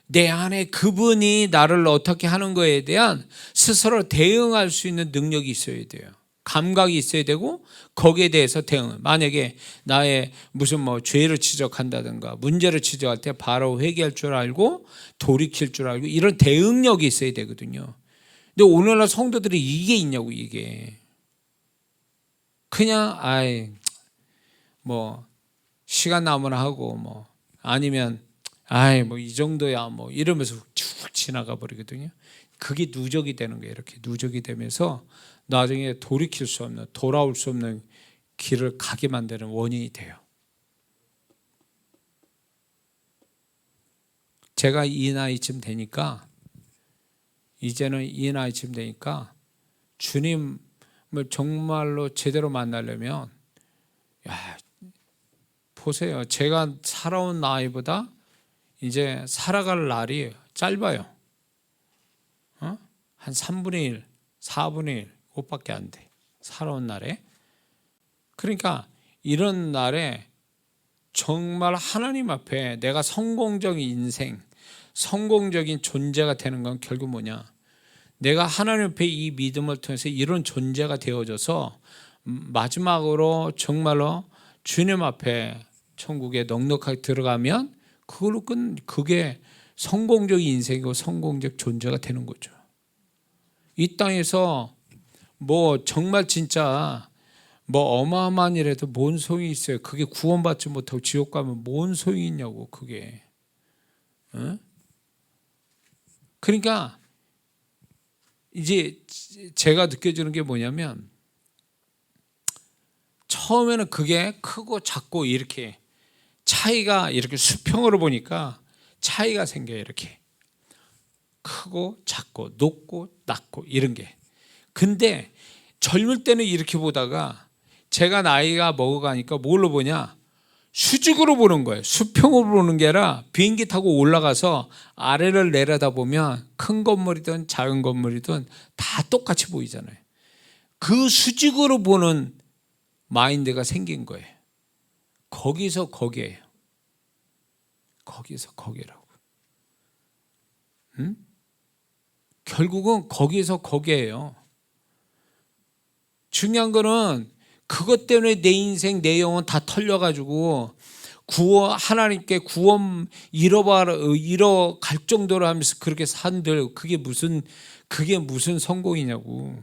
내 안에 그분이 나를 어떻게 하는 거에 대한 스스로 대응할 수 있는 능력이 있어야 돼요. 감각이 있어야 되고 거기에 대해서 대응. 만약에 나의 무슨 죄를 지적한다든가 문제를 지적할 때 바로 회개할 줄 알고 돌이킬 줄 알고 이런 대응력이 있어야 되거든요. 근데 오늘날 성도들이 이게 있냐고. 이게 그냥 시간 남으나 하고 아니면 이 정도야 이러면서 쭉 지나가 버리거든요. 그게 누적이 되는 거예요. 이렇게 누적이 되면서 나중에 돌이킬 수 없는, 돌아올 수 없는 길을 가게 만드는 원인이 돼요. 제가 이 나이쯤 되니까, 이제는 이 나이쯤 되니까 주님을 정말로 제대로 만나려면, 보세요. 제가 살아온 나이보다 이제 살아갈 날이 짧아요. 한 3분의 1, 4분의 1 그것밖에 안 돼. 살아온 날에. 그러니까 이런 날에 정말 하나님 앞에 내가 성공적인 인생, 성공적인 존재가 되는 건 결국 뭐냐? 내가 하나님 앞에 이 믿음을 통해서 이런 존재가 되어져서 마지막으로 정말로 주님 앞에 천국에 넉넉하게 들어가면 그게 성공적 인생이고 성공적 존재가 되는 거죠. 이 땅에서 정말 진짜 어마어마한 일에도 뭔 소용이 있어요. 그게 구원받지 못하고 지옥 가면 뭔 소용이 있냐고. 그게. 그러니까 이제 제가 느껴지는 게 뭐냐면, 처음에는 그게 크고 작고 이렇게 차이가, 이렇게 수평으로 보니까 차이가 생겨요. 이렇게 크고 작고 높고 낮고 이런 게. 근데 젊을 때는 이렇게 보다가 제가 나이가 먹어가니까 뭘로 보냐? 수직으로 보는 거예요. 수평으로 보는 게 아니라 비행기 타고 올라가서 아래를 내려다보면 큰 건물이든 작은 건물이든 다 똑같이 보이잖아요. 그 수직으로 보는 마인드가 생긴 거예요. 거기서 거기에요. 거기서 거기라고. 결국은 거기서 거기에요. 중요한 거는 그것 때문에 내 인생, 내 영혼 다 털려가지고 하나님께 구원 잃어갈 정도로 하면서 그렇게 산들, 그게 무슨 성공이냐고.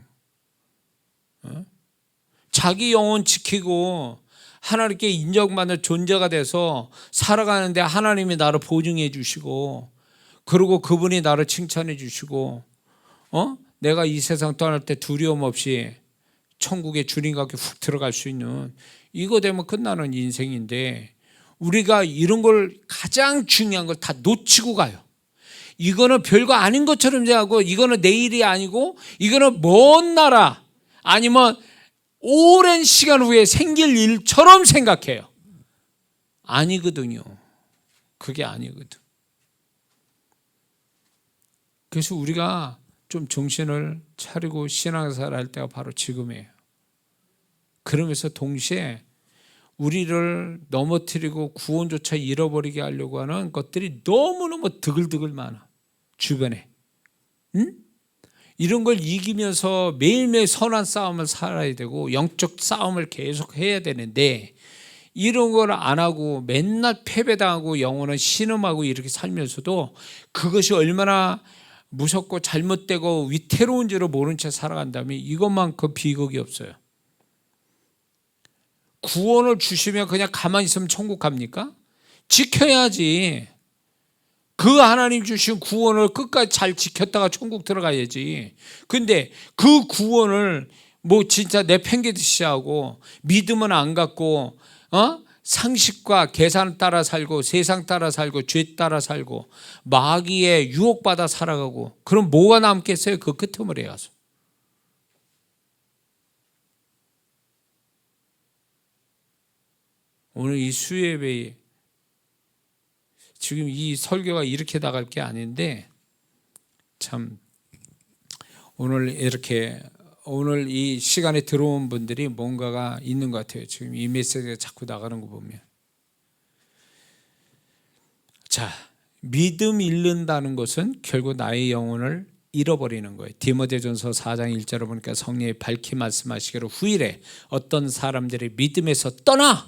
자기 영혼 지키고 하나님께 인정받는 존재가 돼서 살아가는데 하나님이 나를 보증해 주시고, 그리고 그분이 나를 칭찬해 주시고, 내가 이 세상 떠날 때 두려움 없이 천국에 주님과 함께 훅 들어갈 수 있는, 이거 되면 끝나는 인생인데, 우리가 이런 걸, 가장 중요한 걸 다 놓치고 가요. 이거는 별거 아닌 것처럼 생각하고, 이거는 내일이 아니고, 이거는 먼 나라 아니면 오랜 시간 후에 생길 일처럼 생각해요. 아니거든요. 그게 아니거든. 그래서 우리가 좀 정신을 차리고 신앙생활 할 때가 바로 지금이에요. 그러면서 동시에 우리를 넘어뜨리고 구원조차 잃어버리게 하려고 하는 것들이 너무너무 드글드글 많아. 주변에. 이런 걸 이기면서 매일매일 선한 싸움을 살아야 되고 영적 싸움을 계속 해야 되는데, 이런 걸 안 하고 맨날 패배당하고 영혼은 신음하고 이렇게 살면서도 그것이 얼마나 무섭고 잘못되고 위태로운지를 모른 채 살아간다면 이것만큼 비극이 없어요. 구원을 주시면 그냥 가만히 있으면 천국 갑니까? 지켜야지. 그 하나님 주신 구원을 끝까지 잘 지켰다가 천국 들어가야지. 근데 그 구원을 진짜 내팽개치시 하고 믿음은 안 갖고 상식과 계산 따라 살고 세상 따라 살고 죄 따라 살고 마귀에 유혹받아 살아가고, 그럼 뭐가 남겠어요? 그 끄트머리에 가서. 오늘 이 수예배에 지금 이 설교가 이렇게 나갈 게 아닌데, 참 오늘 이렇게 오늘 이 시간에 들어온 분들이 뭔가가 있는 것 같아요. 지금 이 메시지가 자꾸 나가는 거 보면. 자, 믿음 잃는다는 것은 결국 나의 영혼을 잃어버리는 거예요. 디모데전서 4장 1절을 보니까 성령이 밝히 말씀하시기를 후일에 어떤 사람들이 믿음에서 떠나,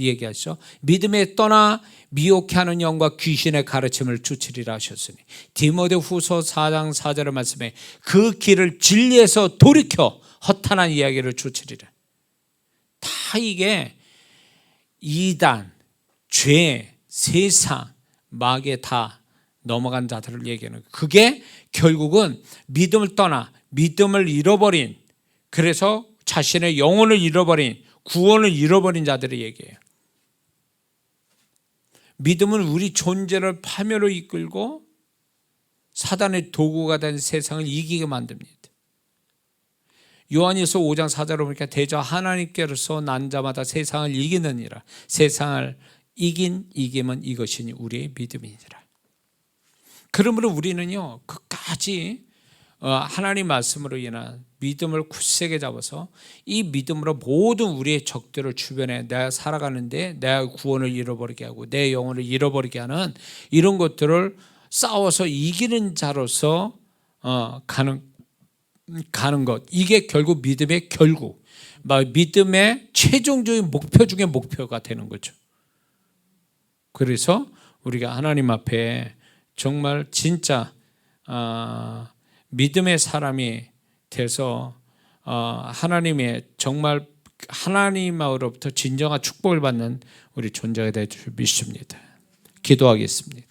이 얘기하시죠. 믿음에 떠나 미혹해하는 영과 귀신의 가르침을 쫓으리라 하셨으니, 디모데후서 4장 4절의 말씀에 그 길을 진리에서 돌이켜 허탄한 이야기를 쫓으리라. 다 이게 이단, 죄, 세상, 마귀에 다 넘어간 자들을 얘기하는 거예요. 그게 결국은 믿음을 떠나 믿음을 잃어버린, 그래서 자신의 영혼을 잃어버린, 구원을 잃어버린 자들의 얘기예요. 믿음은 우리 존재를 파멸로 이끌고 사단의 도구가 된 세상을 이기게 만듭니다. 요한일서 5장 4절로 보니까 대저 하나님께로서 난 자마다 세상을 이기느니라. 세상을 이김은 이것이니 우리의 믿음이니라. 그러므로 우리는요, 끝까지 하나님 말씀으로 인한 믿음을 굳세게 잡아서 이 믿음으로 모든 우리의 적들을 주변에 내가 살아가는데 내가 구원을 잃어버리게 하고 내 영혼을 잃어버리게 하는 이런 것들을 싸워서 이기는 자로서 가는 것, 이게 결국 믿음의 결국, 믿음의 최종적인 목표 중에 목표가 되는 거죠. 그래서 우리가 하나님 앞에 정말 진짜 믿음의 사람이 돼서 하나님의 정말 하나님으로부터 진정한 축복을 받는 우리 존재가 될 줄 믿습니다. 기도하겠습니다.